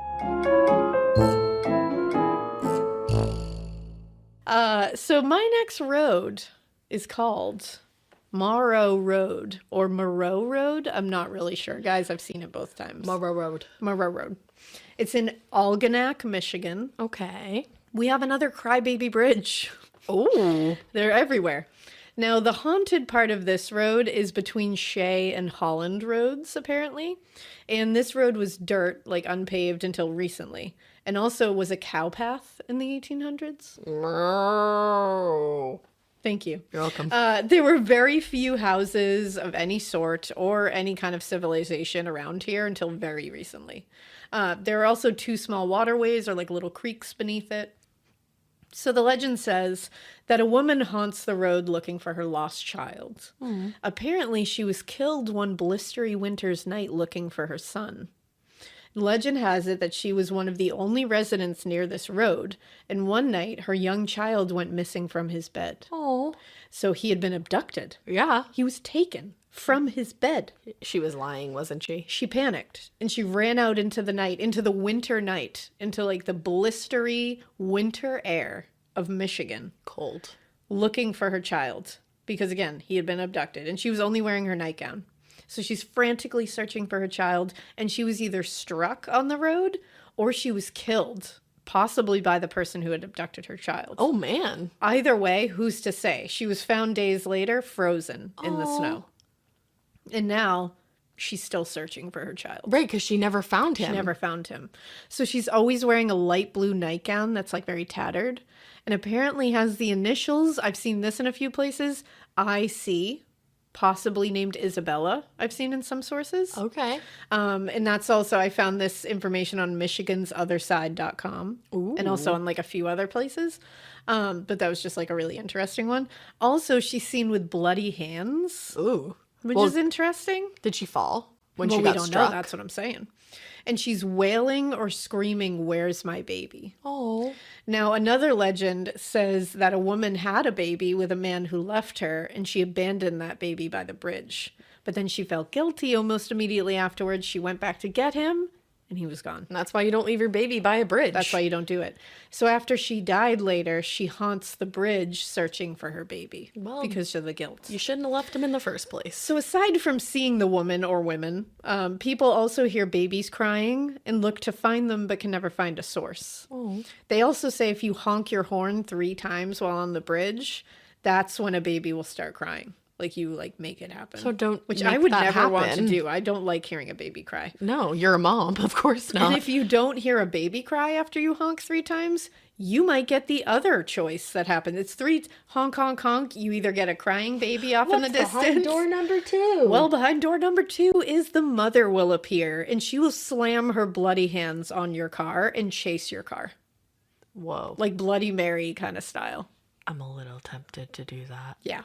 So my next road is called Morrow Road or Moreau Road. I'm not really sure. Guys, I've seen it both times. Morrow Road. Moreau Road. It's in Algonac, Michigan. Okay. We have another crybaby bridge. Oh. They're everywhere. Now, the haunted part of this road is between Shea and Holland roads, apparently. And this road was dirt, like unpaved until recently. And also was a cow path in the 1800s. No. Thank you. You're welcome. There were very few houses of any sort or any kind of civilization around here until very recently. There are also 2 small waterways or like little creeks beneath it. So the legend says that a woman haunts the road looking for her lost child. Apparently, she was killed one blistery winter's night looking for her son. Legend has it that she was one of the only residents near this road, and one night her young child went missing from his bed. Oh. So he had been abducted. Yeah. He was taken from his bed. She was lying, wasn't she? She panicked and she ran out into the night, into the winter night, into like the blistery winter air of Michigan, Cold. looking for her child because, again, he had been abducted and she was only wearing her nightgown. So she's frantically searching for her child, and she was either struck on the road or she was killed, possibly by the person who had abducted her child. Oh, man. Either way, who's to say? She was found days later, frozen in the snow. And now she's still searching for her child. Right, because she never found him. She never found him. So she's always wearing a light blue nightgown that's like very tattered, and apparently has the initials. I've seen this in a few places. IC, possibly named Isabella, I've seen in some sources. Okay. And that's also, I found this information on michigansotherside.com. Ooh. And also on like a few other places. But that was just like a really interesting one. Also, she's seen with bloody hands, Ooh. which is interesting. Did she fall when Well, she we got don't struck? know. That's what I'm saying. And she's wailing or screaming, "Where's my baby?" Oh. Now, another legend says that a woman had a baby with a man who left her, and she abandoned that baby by the bridge. But then she felt guilty almost immediately afterwards. She went back to get him, and he was gone. And that's why you don't leave your baby by a bridge. That's why you don't do it. So after she died later, she haunts the bridge searching for her baby because of the guilt. you shouldn't have left him in the first place. So aside from seeing the woman or women, people also hear babies crying and look to find them but can never find a source. Oh. They also say if you honk your horn 3 times while on the bridge, that's when a baby will start crying. Like you like make it happen. So don't Which make I would that never want to happen. do. I don't like hearing a baby cry. No, you're a mom. Of course not. And if you don't hear a baby cry after you honk 3 times, you might get the other choice that happens. It's 3 honk, honk, honk. You either get a crying baby off in the distance. behind door number 2? Well, behind door number 2 is the mother will appear, and she will slam her bloody hands on your car and chase your car. Whoa. Like Bloody Mary kind of style. I'm a little tempted to do that. Yeah.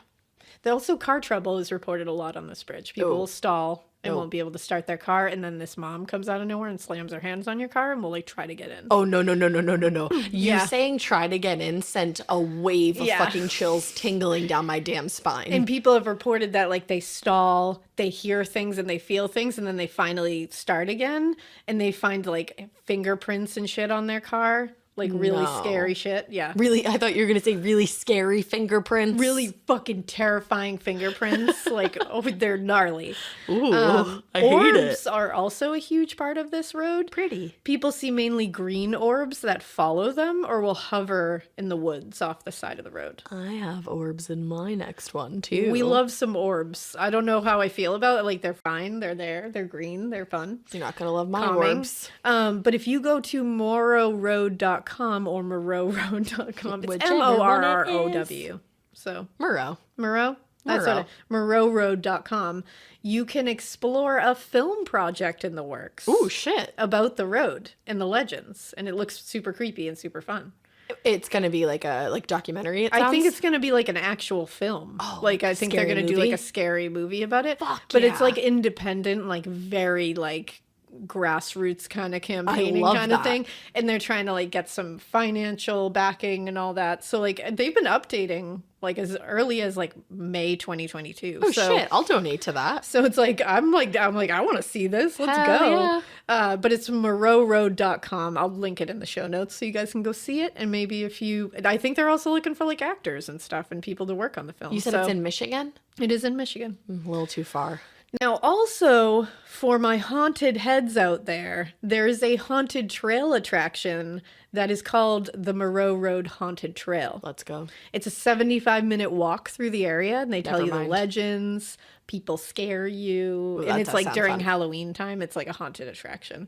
Also, car trouble is reported a lot on this bridge. People will stall and won't be able to start their car, and then this mom comes out of nowhere and slams her hands on your car and will like try to get in. Oh, no. You Yeah. saying try to get in sent a wave of Yeah. fucking chills tingling down my damn spine. And people have reported that like they stall, they hear things and they feel things, and then they finally start again, and they find like fingerprints and shit on their car. Like really No. scary shit. Yeah. Really, I thought you were going to say really scary fingerprints. Really fucking terrifying fingerprints. Like, oh, they're gnarly. Ooh, I hate it. Orbs are also a huge part of this road. Pretty. People see mainly green orbs that follow them or will hover in the woods off the side of the road. I have orbs in my next one, too. We love some orbs. I don't know how I feel about it. Like, they're fine. They're there. They're green. They're fun. You're not going to love my Calming. orbs. But if you go to morrowroad.com or morrowroad.com, it's Whichever one it Morrow. So Murrow. Moreau? That's Moreau. what morrowroad.com. You can explore a film project in the works. Ooh, shit. About the road and the legends, and it looks super creepy and super fun. It's going to be like a documentary, it sounds? I think it's going to be like an actual film. Like I think they're scary going to do movie? like a scary movie about it. Fuck but it's yeah. like independent, like very like grassroots kind of campaigning love kind of that. thing, and they're trying to like get some financial backing and all that. So like they've been updating like as early as like May 2022. Oh, so, shit. I'll donate to that. So it's like I'm like I want to see this. Let's Hell go. yeah. But it's morrowroad.com. I'll link it in the show notes so you guys can go see it. And maybe if you, I think they're also looking for like actors and stuff and people to work on the film. You said So it's in Michigan? it is in Michigan. A little too far. Now, also for my haunted heads out there, there is a haunted trail attraction that is called the Moreau Road Haunted Trail. Let's go. It's a 75-minute walk through the area, and they tell Never you the mind. legends. People scare you, Ooh, and that it's does like sound during fun. Halloween time. It's like a haunted attraction.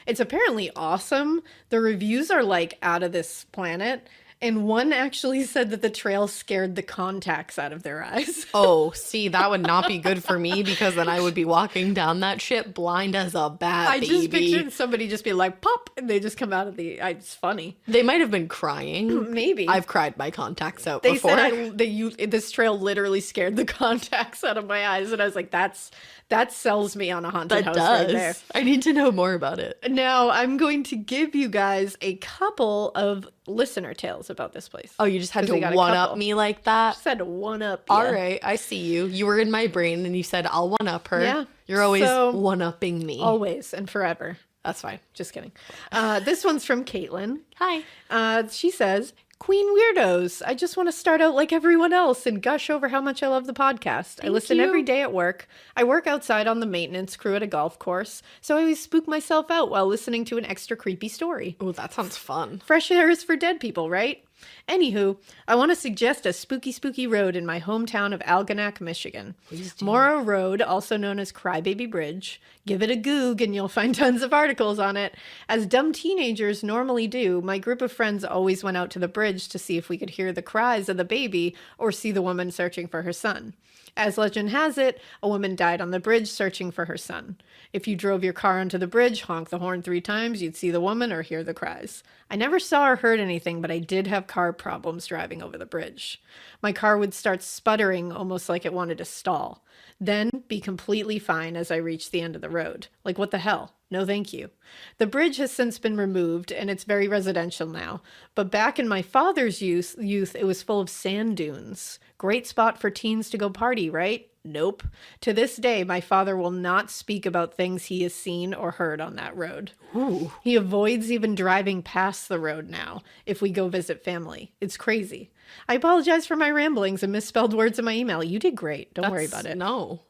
It's apparently awesome. The reviews are like out of this planet, And one actually said that the trail scared the contacts out of their eyes. Oh, see, that would not be good for me because then I would be walking down that shit blind as a bat, I just baby. pictured somebody just be like, pop, and they just come out of the eye. It's funny. They might have been crying. Maybe. I've cried my contacts out They before. said this trail literally scared the contacts out of my eyes. And I was like, that sells me on a haunted that house does. right there. I need to know more about it. Now, I'm going to give you guys a couple of listener tales about this place. Oh, you just had 'Cause to we got a one-up couple. me like that? Just had to one-up All ya. right, I see you. You were in my brain and you said, I'll one-up her. Yeah. You're always So- one-upping me. Always and forever. That's fine. Just kidding. This one's from Caitlin. Hi. She says, Queen Weirdos, I just want to start out like everyone else and gush over how much I love the podcast. I listen you. every day at work. I work outside on the maintenance crew at a golf course, so I always spook myself out while listening to an extra creepy story. Oh, that sounds fun. Fresh air is for dead people, right? Anywho, I want to suggest a spooky road in my hometown of Algonac, Michigan. Morrow Road, also known as Crybaby Bridge. Give it a goog and you'll find tons of articles on it. As dumb teenagers normally do, my group of friends always went out to the bridge to see if we could hear the cries of the baby or see the woman searching for her son. As legend has it, a woman died on the bridge searching for her son. If you drove your car onto the bridge, honk the horn 3 times, you'd see the woman or hear the cries. I never saw or heard anything, but I did have car problems driving over the bridge. My car would start sputtering almost like it wanted to stall, then be completely fine as I reached the end of the road. Like, what the hell? No, thank you. The bridge has since been removed, and it's very residential now. But back in my father's youth, it was full of sand dunes. Great spot for teens to go party, right? Nope. To this day, my father will not speak about things he has seen or heard on that road. Ooh. He avoids even driving past the road now if we go visit family. It's crazy. I apologize for my ramblings and misspelled words in my email. You did great. Don't worry about it. No.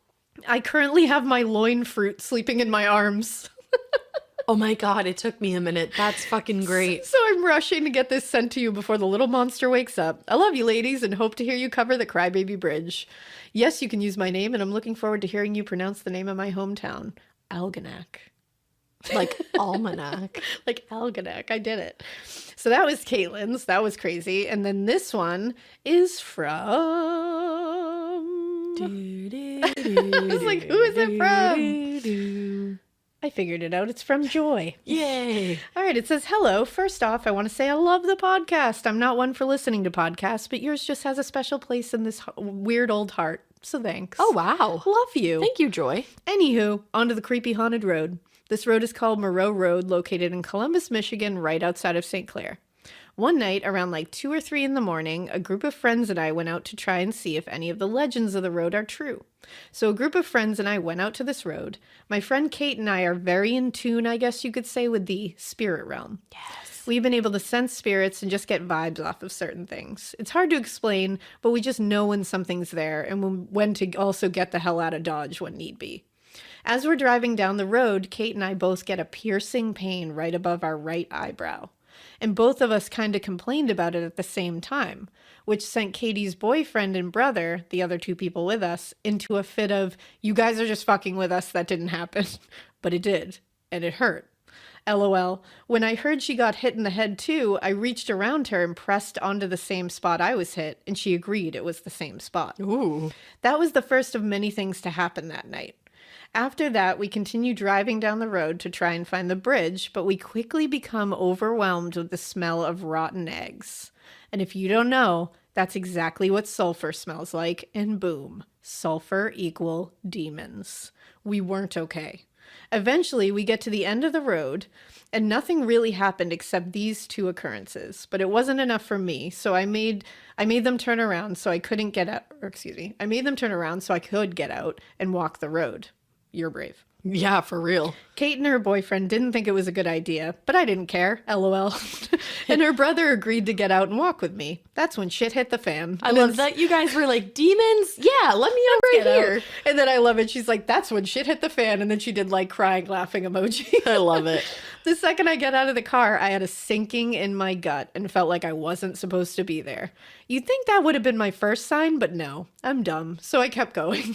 I currently have my loin fruit sleeping in my arms. Oh my god, it took me a minute. That's fucking great. So I'm rushing to get this sent to you before the little monster wakes up. I love you, ladies, and hope to hear you cover the Crybaby Bridge. Yes, you can use my name, and I'm looking forward to hearing you pronounce the name of my hometown, Algonac. Like almanac. Like Algonac. I did it. So that was Caitlin's. That was crazy. And then this one is from... I was like, who is it from? I figured it out. It's from Joy. Yay. All right. It says, hello. First off, I want to say I love the podcast. I'm not one for listening to podcasts, but yours just has a special place in this weird old heart. So thanks. Oh, wow. Love you. Thank you, Joy. Anywho, onto the creepy haunted road. This road is called Moreau Road, located in Columbus, Michigan, right outside of St. Clair. One night, around like 2 or 3 in the morning, a group of friends and I went out to try and see if any of the legends of the road are true. So a group of friends and I went out to this road. My friend Kate and I are very in tune, I guess you could say, with the spirit realm. Yes. We've been able to sense spirits and just get vibes off of certain things. It's hard to explain, but we just know when something's there and when to also get the hell out of Dodge when need be. As we're driving down the road, Kate and I both get a piercing pain right above our right eyebrow. And both of us kind of complained about it at the same time, which sent Katie's boyfriend and brother, the other 2 people with us, into a fit of, you guys are just fucking with us, that didn't happen. But it did, and it hurt. LOL. When I heard she got hit in the head too, I reached around her and pressed onto the same spot I was hit, and she agreed it was the same spot. Ooh. That was the first of many things to happen that night. After that, we continue driving down the road to try and find the bridge, but we quickly become overwhelmed with the smell of rotten eggs. And if you don't know, that's exactly what sulfur smells like, and boom, sulfur equal demons. We weren't okay. Eventually, we get to the end of the road, and nothing really happened except these 2 occurrences. But it wasn't enough for me, so I made them turn around so I couldn't get out. I made them turn around so I could get out and walk the road. You're brave. Yeah, for real. Kate and her boyfriend didn't think it was a good idea, but I didn't care, LOL. And her brother agreed to get out and walk with me. That's when shit hit the fan. I love that you guys were like, demons? Yeah, let me out right here. And then I love it. She's like, that's when shit hit the fan. And then she did like crying, laughing emoji. I love it. The second I get out of the car, I had a sinking in my gut and felt like I wasn't supposed to be there. You'd think that would have been my first sign, but no, I'm dumb. So I kept going.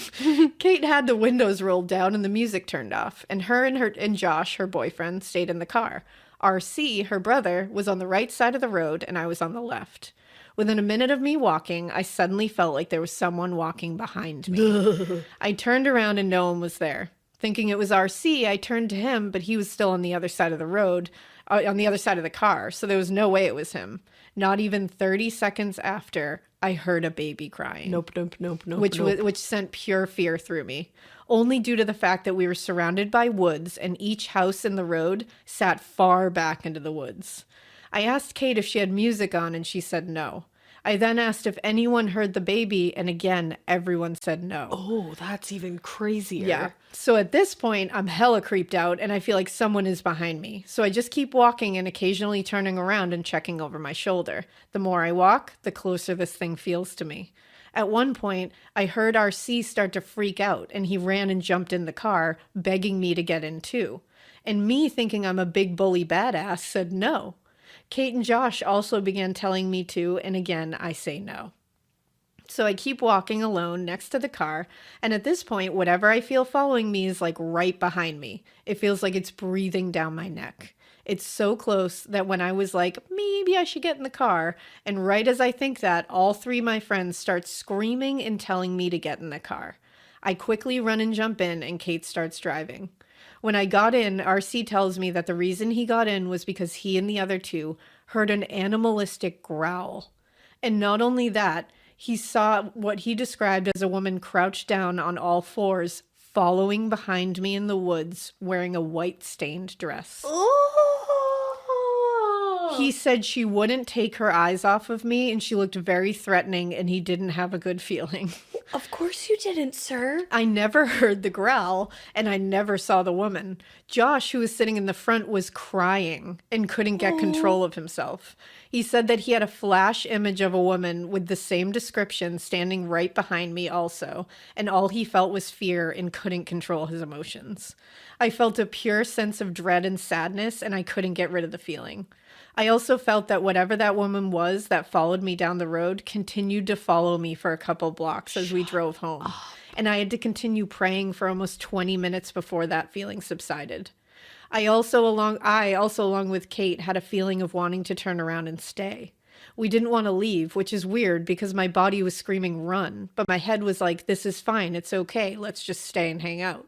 Kate had the windows rolled down and the music turned off, and her and Josh, her boyfriend, stayed in the car. RC, her brother, was on the right side of the road and I was on the left. Within a minute of me walking, I suddenly felt like there was someone walking behind me. I turned around and no one was there. Thinking it was RC, I turned to him, but he was still on the other side of the road, on the other side of the car, so there was no way it was him. Not even 30 seconds after, I heard a baby crying. Nope. Which sent pure fear through me, only due to the fact that we were surrounded by woods and each house in the road sat far back into the woods. I asked Kate if she had music on and she said no. I then asked if anyone heard the baby, and again, everyone said no. Oh, that's even crazier. Yeah. So at this point, I'm hella creeped out, and I feel like someone is behind me. So I just keep walking and occasionally turning around and checking over my shoulder. The more I walk, the closer this thing feels to me. At one point, I heard RC start to freak out, and he ran and jumped in the car, begging me to get in too. And me, thinking I'm a big bully badass, said no. Kate and Josh also began telling me to, and again, I say no. So I keep walking alone next to the car, and at this point, whatever I feel following me is like right behind me. It feels like it's breathing down my neck. It's so close that when I was like, maybe I should get in the car, and right as I think that, all three of my friends start screaming and telling me to get in the car. I quickly run and jump in, and Kate starts driving. When I got in, RC tells me that the reason he got in was because he and the other two heard an animalistic growl. And not only that, he saw what he described as a woman crouched down on all fours, following behind me in the woods, wearing a white stained dress. Oh! He said she wouldn't take her eyes off of me, and she looked very threatening, and he didn't have a good feeling. Of course you didn't, sir. I never heard the growl, and I never saw the woman. Josh, who was sitting in the front, was crying and couldn't get control of himself. He said that he had a flash image of a woman with the same description standing right behind me also, and all he felt was fear and couldn't control his emotions. I felt a pure sense of dread and sadness, and I couldn't get rid of the feeling. I also felt that whatever that woman was that followed me down the road continued to follow me for a couple blocks as we drove home. And I had to continue praying for almost 20 minutes before that feeling subsided. I also, along with Kate, had a feeling of wanting to turn around and stay. We didn't want to leave, which is weird because my body was screaming run, but my head was like, this is fine, it's okay, let's just stay and hang out.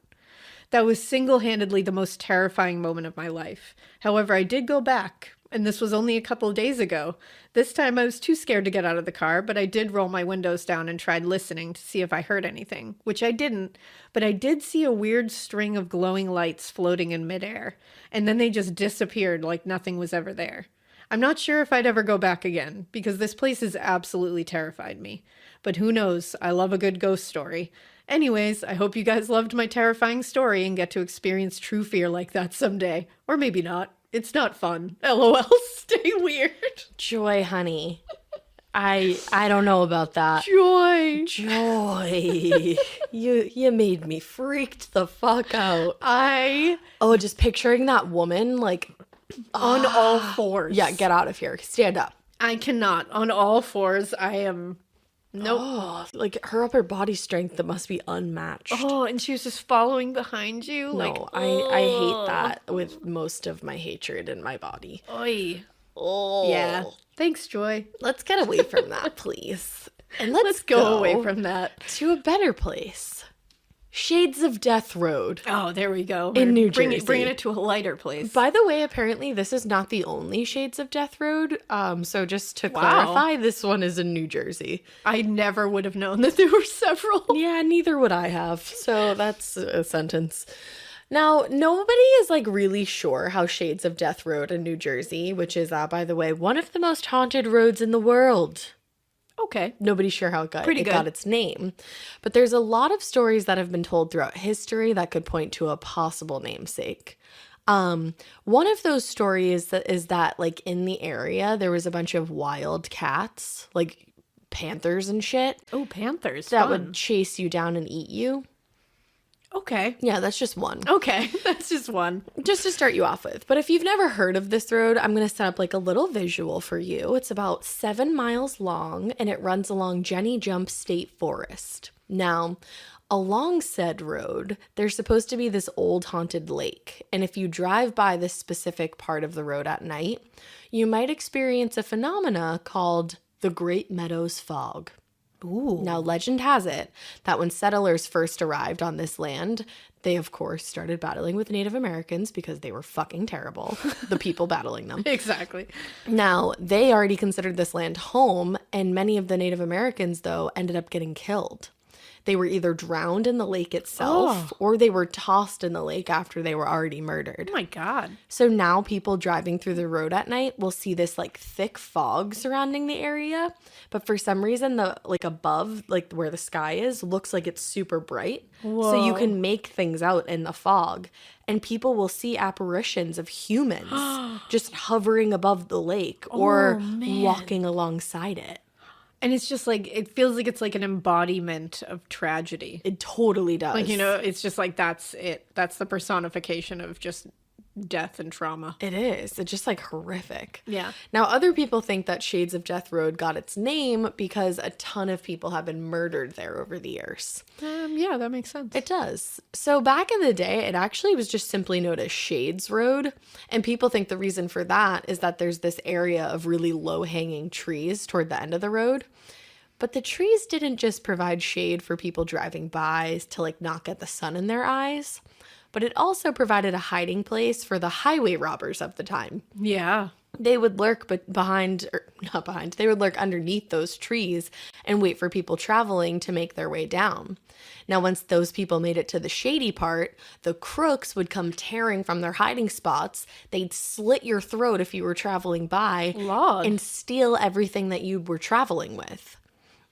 That was single-handedly the most terrifying moment of my life. However, I did go back, and this was only a couple of days ago. This time I was too scared to get out of the car, but I did roll my windows down and tried listening to see if I heard anything, which I didn't, but I did see a weird string of glowing lights floating in midair, and then they just disappeared like nothing was ever there. I'm not sure if I'd ever go back again, because this place has absolutely terrified me. But who knows, I love a good ghost story. Anyways, I hope you guys loved my terrifying story and get to experience true fear like that someday. Or maybe not. It's not fun. LOL, stay weird. Joy, honey. I don't know about that. Joy. You made me freaked the fuck out. Oh, just picturing that woman like on all fours. Yeah, get out of here. Stand up. I cannot. On all fours, I am... Nope. Oh, like her upper body strength that must be unmatched. Oh, and she was just following behind you. No, like, I hate that with most of my hatred in my body. Oy. Oh. Yeah. Thanks, Joy. Let's get away from that, please. And let's go away from that. To a better place. Shades of Death Road. Oh, there we go. In New Jersey. Bringing it to a lighter place. By the way, apparently this is not the only Shades of Death Road. So just to clarify, this one is in New Jersey. I never would have known that there were several. Yeah, neither would I have. So that's a sentence. Now, nobody is like really sure how Shades of Death Road in New Jersey, which is, by the way, one of the most haunted roads in the world. Okay. Nobody's sure how it got its name. But there's a lot of stories that have been told throughout history that could point to a possible namesake. One of those stories is that like in the area, there was a bunch of wild cats, like panthers and shit. Oh, panthers. That would chase you down and eat you. Okay. Yeah, that's just one. Okay, that's just one. Just to start you off with. But if you've never heard of this road, I'm going to set up like a little visual for you. It's about 7 miles long and it runs along Jenny Jump State Forest. Now, Along said road, there's supposed to be this old haunted lake, and if you drive by this specific part of the road at night, you might experience a phenomena called the Great Meadows Fog. Ooh. Now, legend has it that when settlers first arrived on this land, they, of course, started battling with Native Americans because they were fucking terrible, the people battling them. Exactly. Now, they already considered this land home, and many of the Native Americans, though, ended up getting killed. They were either drowned in the lake itself or they were tossed in the lake after they were already murdered. Oh my God. So now people driving through the road at night will see this like thick fog surrounding the area, but for some reason the like above, like where the sky is, looks like it's super bright. So you can make things out in the fog, and people will see apparitions of humans just hovering above the lake or walking alongside it. And it's just like, it feels like it's like an embodiment of tragedy. It totally does. Like, you know, it's just like, that's it. That's the personification of just death and trauma. It is. It's just like horrific. Yeah. Now, other people think that Shades of Death Road got its name because a ton of people have been murdered there over the years. Yeah, that makes sense. It does. So back in the day, it actually was just simply known as Shades Road. And people think the reason for that is that there's this area of really low-hanging trees toward the end of the road. But the trees didn't just provide shade for people driving by to like not get the sun in their eyes, but it also provided a hiding place for the highway robbers of the time. Yeah. They would lurk they would lurk underneath those trees and wait for people traveling to make their way down. Now, once those people made it to the shady part, the crooks would come tearing from their hiding spots. They'd slit your throat if you were traveling by and steal everything that you were traveling with.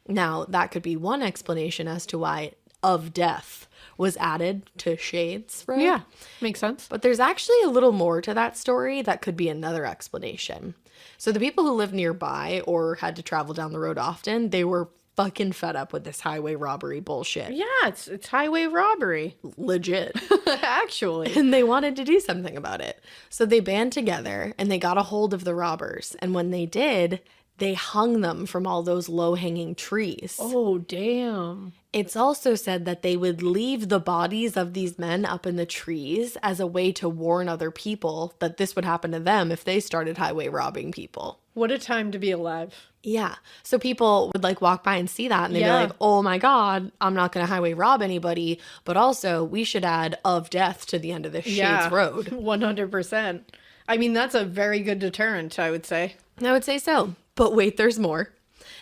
Now, that could be one explanation as to why of death was added to Shades Road. Yeah, makes sense. But there's actually a little more to that story that could be another explanation. So the people who lived nearby or had to travel down the road often, they were fucking fed up with this highway robbery bullshit. Yeah, it's highway robbery. Legit. Actually. And they wanted to do something about it. So they band together and they got a hold of the robbers. And when they did, they hung them from all those low-hanging trees. Oh, damn. It's also said that they would leave the bodies of these men up in the trees as a way to warn other people that this would happen to them if they started highway robbing people. What a time to be alive. Yeah. So people would like walk by and see that and they'd be like, oh my God, I'm not going to highway rob anybody. But also we should add of death to the end of this Shades Road. 100%. I mean, that's a very good deterrent, I would say. I would say so. But wait, there's more.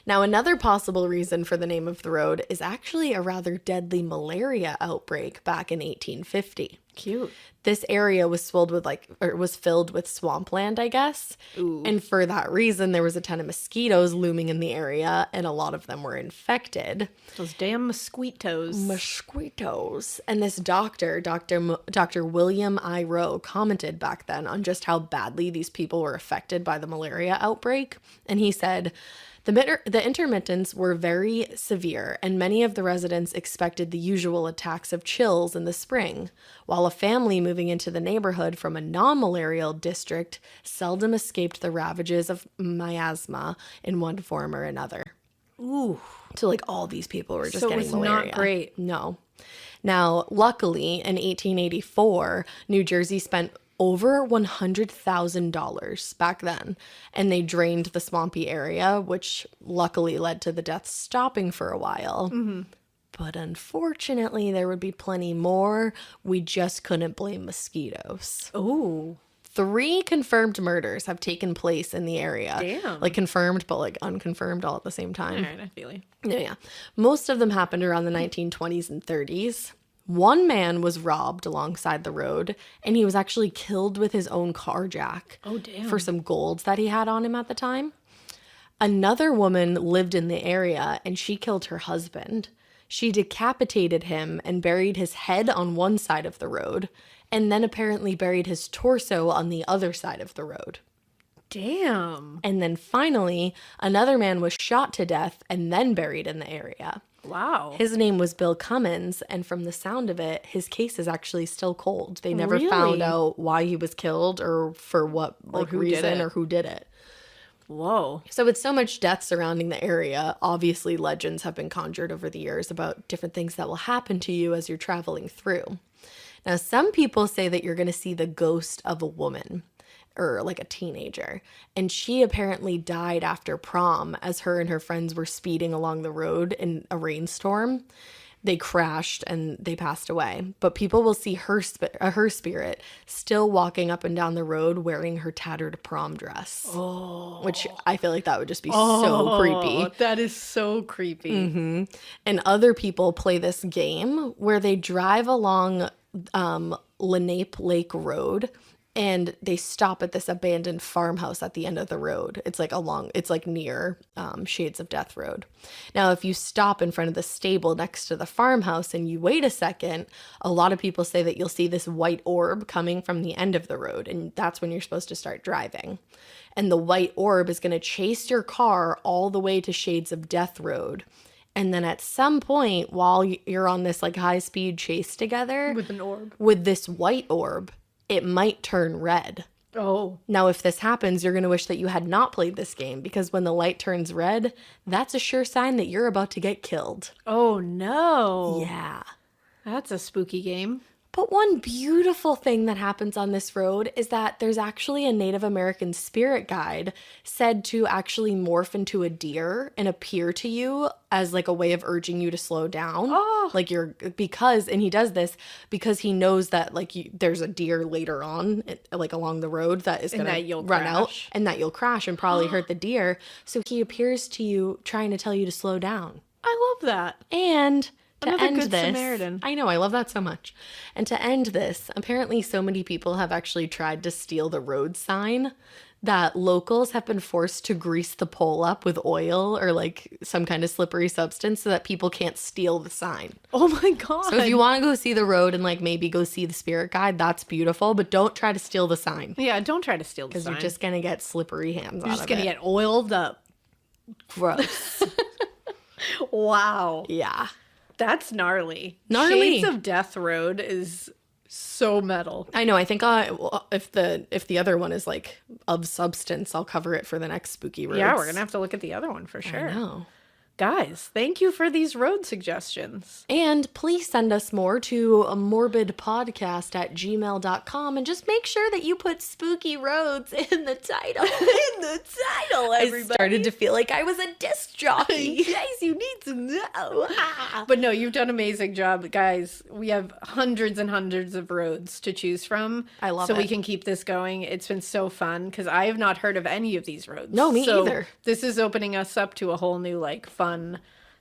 Now, another possible reason for the name of the road is actually a rather deadly malaria outbreak back in 1850. Cute. This area was filled with swampland, I guess. Ooh. And for that reason, there was a ton of mosquitoes looming in the area, and a lot of them were infected. Those damn mosquitoes. Mosquitoes. And this Dr. William I. Rowe commented back then on just how badly these people were affected by the malaria outbreak. And he said, the intermittents were very severe, and many of the residents expected the usual attacks of chills in the spring, while a family moving into the neighborhood from a non-malarial district seldom escaped the ravages of miasma in one form or another. Ooh. So, like, all these people were just so getting it was malaria. not great. No. Now, luckily, in 1884, New Jersey spent over $100,000 back then, and they drained the swampy area, which luckily led to the deaths stopping for a while. Mm-hmm. But unfortunately, there would be plenty more. We just couldn't blame mosquitoes. Ooh. 3 confirmed murders have taken place in the area. Damn. Like confirmed, but like unconfirmed all at the same time. All right, I feel you. Yeah. Most of them happened around the 1920s and 30s. One man was robbed alongside the road, and he was actually killed with his own car jack. Oh, damn. For some gold that he had on him at the time. Another woman lived in the area, and she killed her husband. She decapitated him and buried his head on one side of the road, and then apparently buried his torso on the other side of the road. Damn. And then finally, another man was shot to death and then buried in the area. Wow. His name was Bill Cummins, and from the sound of it, his case is actually still cold. They never Really? found out why he was killed or for what Or who did reason it. or who did it. Whoa. So with so much death surrounding the area, obviously legends have been conjured over the years about different things that will happen to you as you're traveling through. Now, some people say that you're going to see the ghost of a woman or like a teenager. And she apparently died after prom as her and her friends were speeding along the road in a rainstorm. They crashed and they passed away. But people will see her spirit still walking up and down the road wearing her tattered prom dress. Oh. Which I feel like that would just be so creepy. That is so creepy. Mm-hmm. And other people play this game where they drive along Lenape Lake Road and they stop at this abandoned farmhouse at the end of the road. It's like near Shades of Death Road. Now, if you stop in front of the stable next to the farmhouse and you wait a second, a lot of people say that you'll see this white orb coming from the end of the road, and that's when you're supposed to start driving. And the white orb is going to chase your car all the way to Shades of Death Road. And then at some point, while you're on this like high-speed chase together With an orb. with this white orb, it might turn red. Oh. Now, if this happens, you're going to wish that you had not played this game, because when the light turns red, that's a sure sign that you're about to get killed. Oh, no. Yeah. That's a spooky game. But one beautiful thing that happens on this road is that there's actually a Native American spirit guide said to actually morph into a deer and appear to you as like a way of urging you to slow down. Oh. Like and he does this because he knows that like there's a deer later on, like along the road that is going to run out and that you'll crash and probably hurt the deer. So he appears to you trying to tell you to slow down. I love that. And to Another end good this, Samaritan. I know, I love that so much. And to end this, apparently so many people have actually tried to steal the road sign that locals have been forced to grease the pole up with oil or like some kind of slippery substance so that people can't steal the sign. Oh my God. So if you want to go see the road and like maybe go see the spirit guide, that's beautiful, but don't try to steal the sign. Yeah, don't try to steal the sign. Because you're just going to get slippery hands You're just going to get oiled up. Gross. Wow. Yeah. That's gnarly. Gnarly. Shades of Death Road is so metal. I know. I think if the other one is like of substance, I'll cover it for the next spooky roads. Yeah, we're gonna have to look at the other one for sure. I know. Guys, thank you for these road suggestions. And please send us more to a morbidpodcast@gmail.com and just make sure that you put spooky roads in the title. In the title, everybody. I started to feel like I was a disc jockey. Guys, you need to know. But no, you've done an amazing job, guys. We have hundreds and hundreds of roads to choose from. I love so it. we can keep this going. It's been so fun because I have not heard of any of these roads. No, me either. This is opening us up to a whole new like fun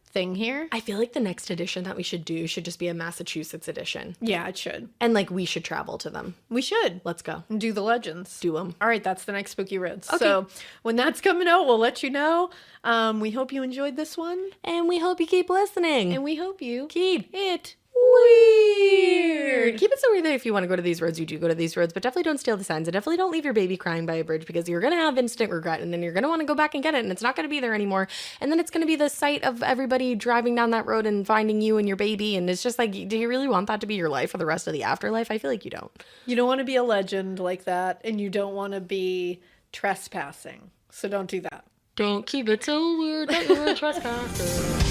thing here. I feel like the next edition that we should do should just be a Massachusetts edition. Yeah, it should. And like we should travel to them. We should. Let's go. And do the legends. Do them. All right, that's the next spooky roads. Okay. So when that's coming out, we'll let you know. We hope you enjoyed this one. And we hope you keep listening. And we hope you keep it weird. Keep it so weird that if you want to go to these roads, you do go to these roads, but definitely don't steal the signs and definitely don't leave your baby crying by a bridge because you're going to have instant regret and then you're going to want to go back and get it and it's not going to be there anymore. And then it's going to be the sight of everybody driving down that road and finding you and your baby. And it's just like, do you really want that to be your life for the rest of the afterlife? I feel like you don't. You don't want to be a legend like that, and you don't want to be trespassing. So don't do that. Don't keep it so weird that you're a trespasser.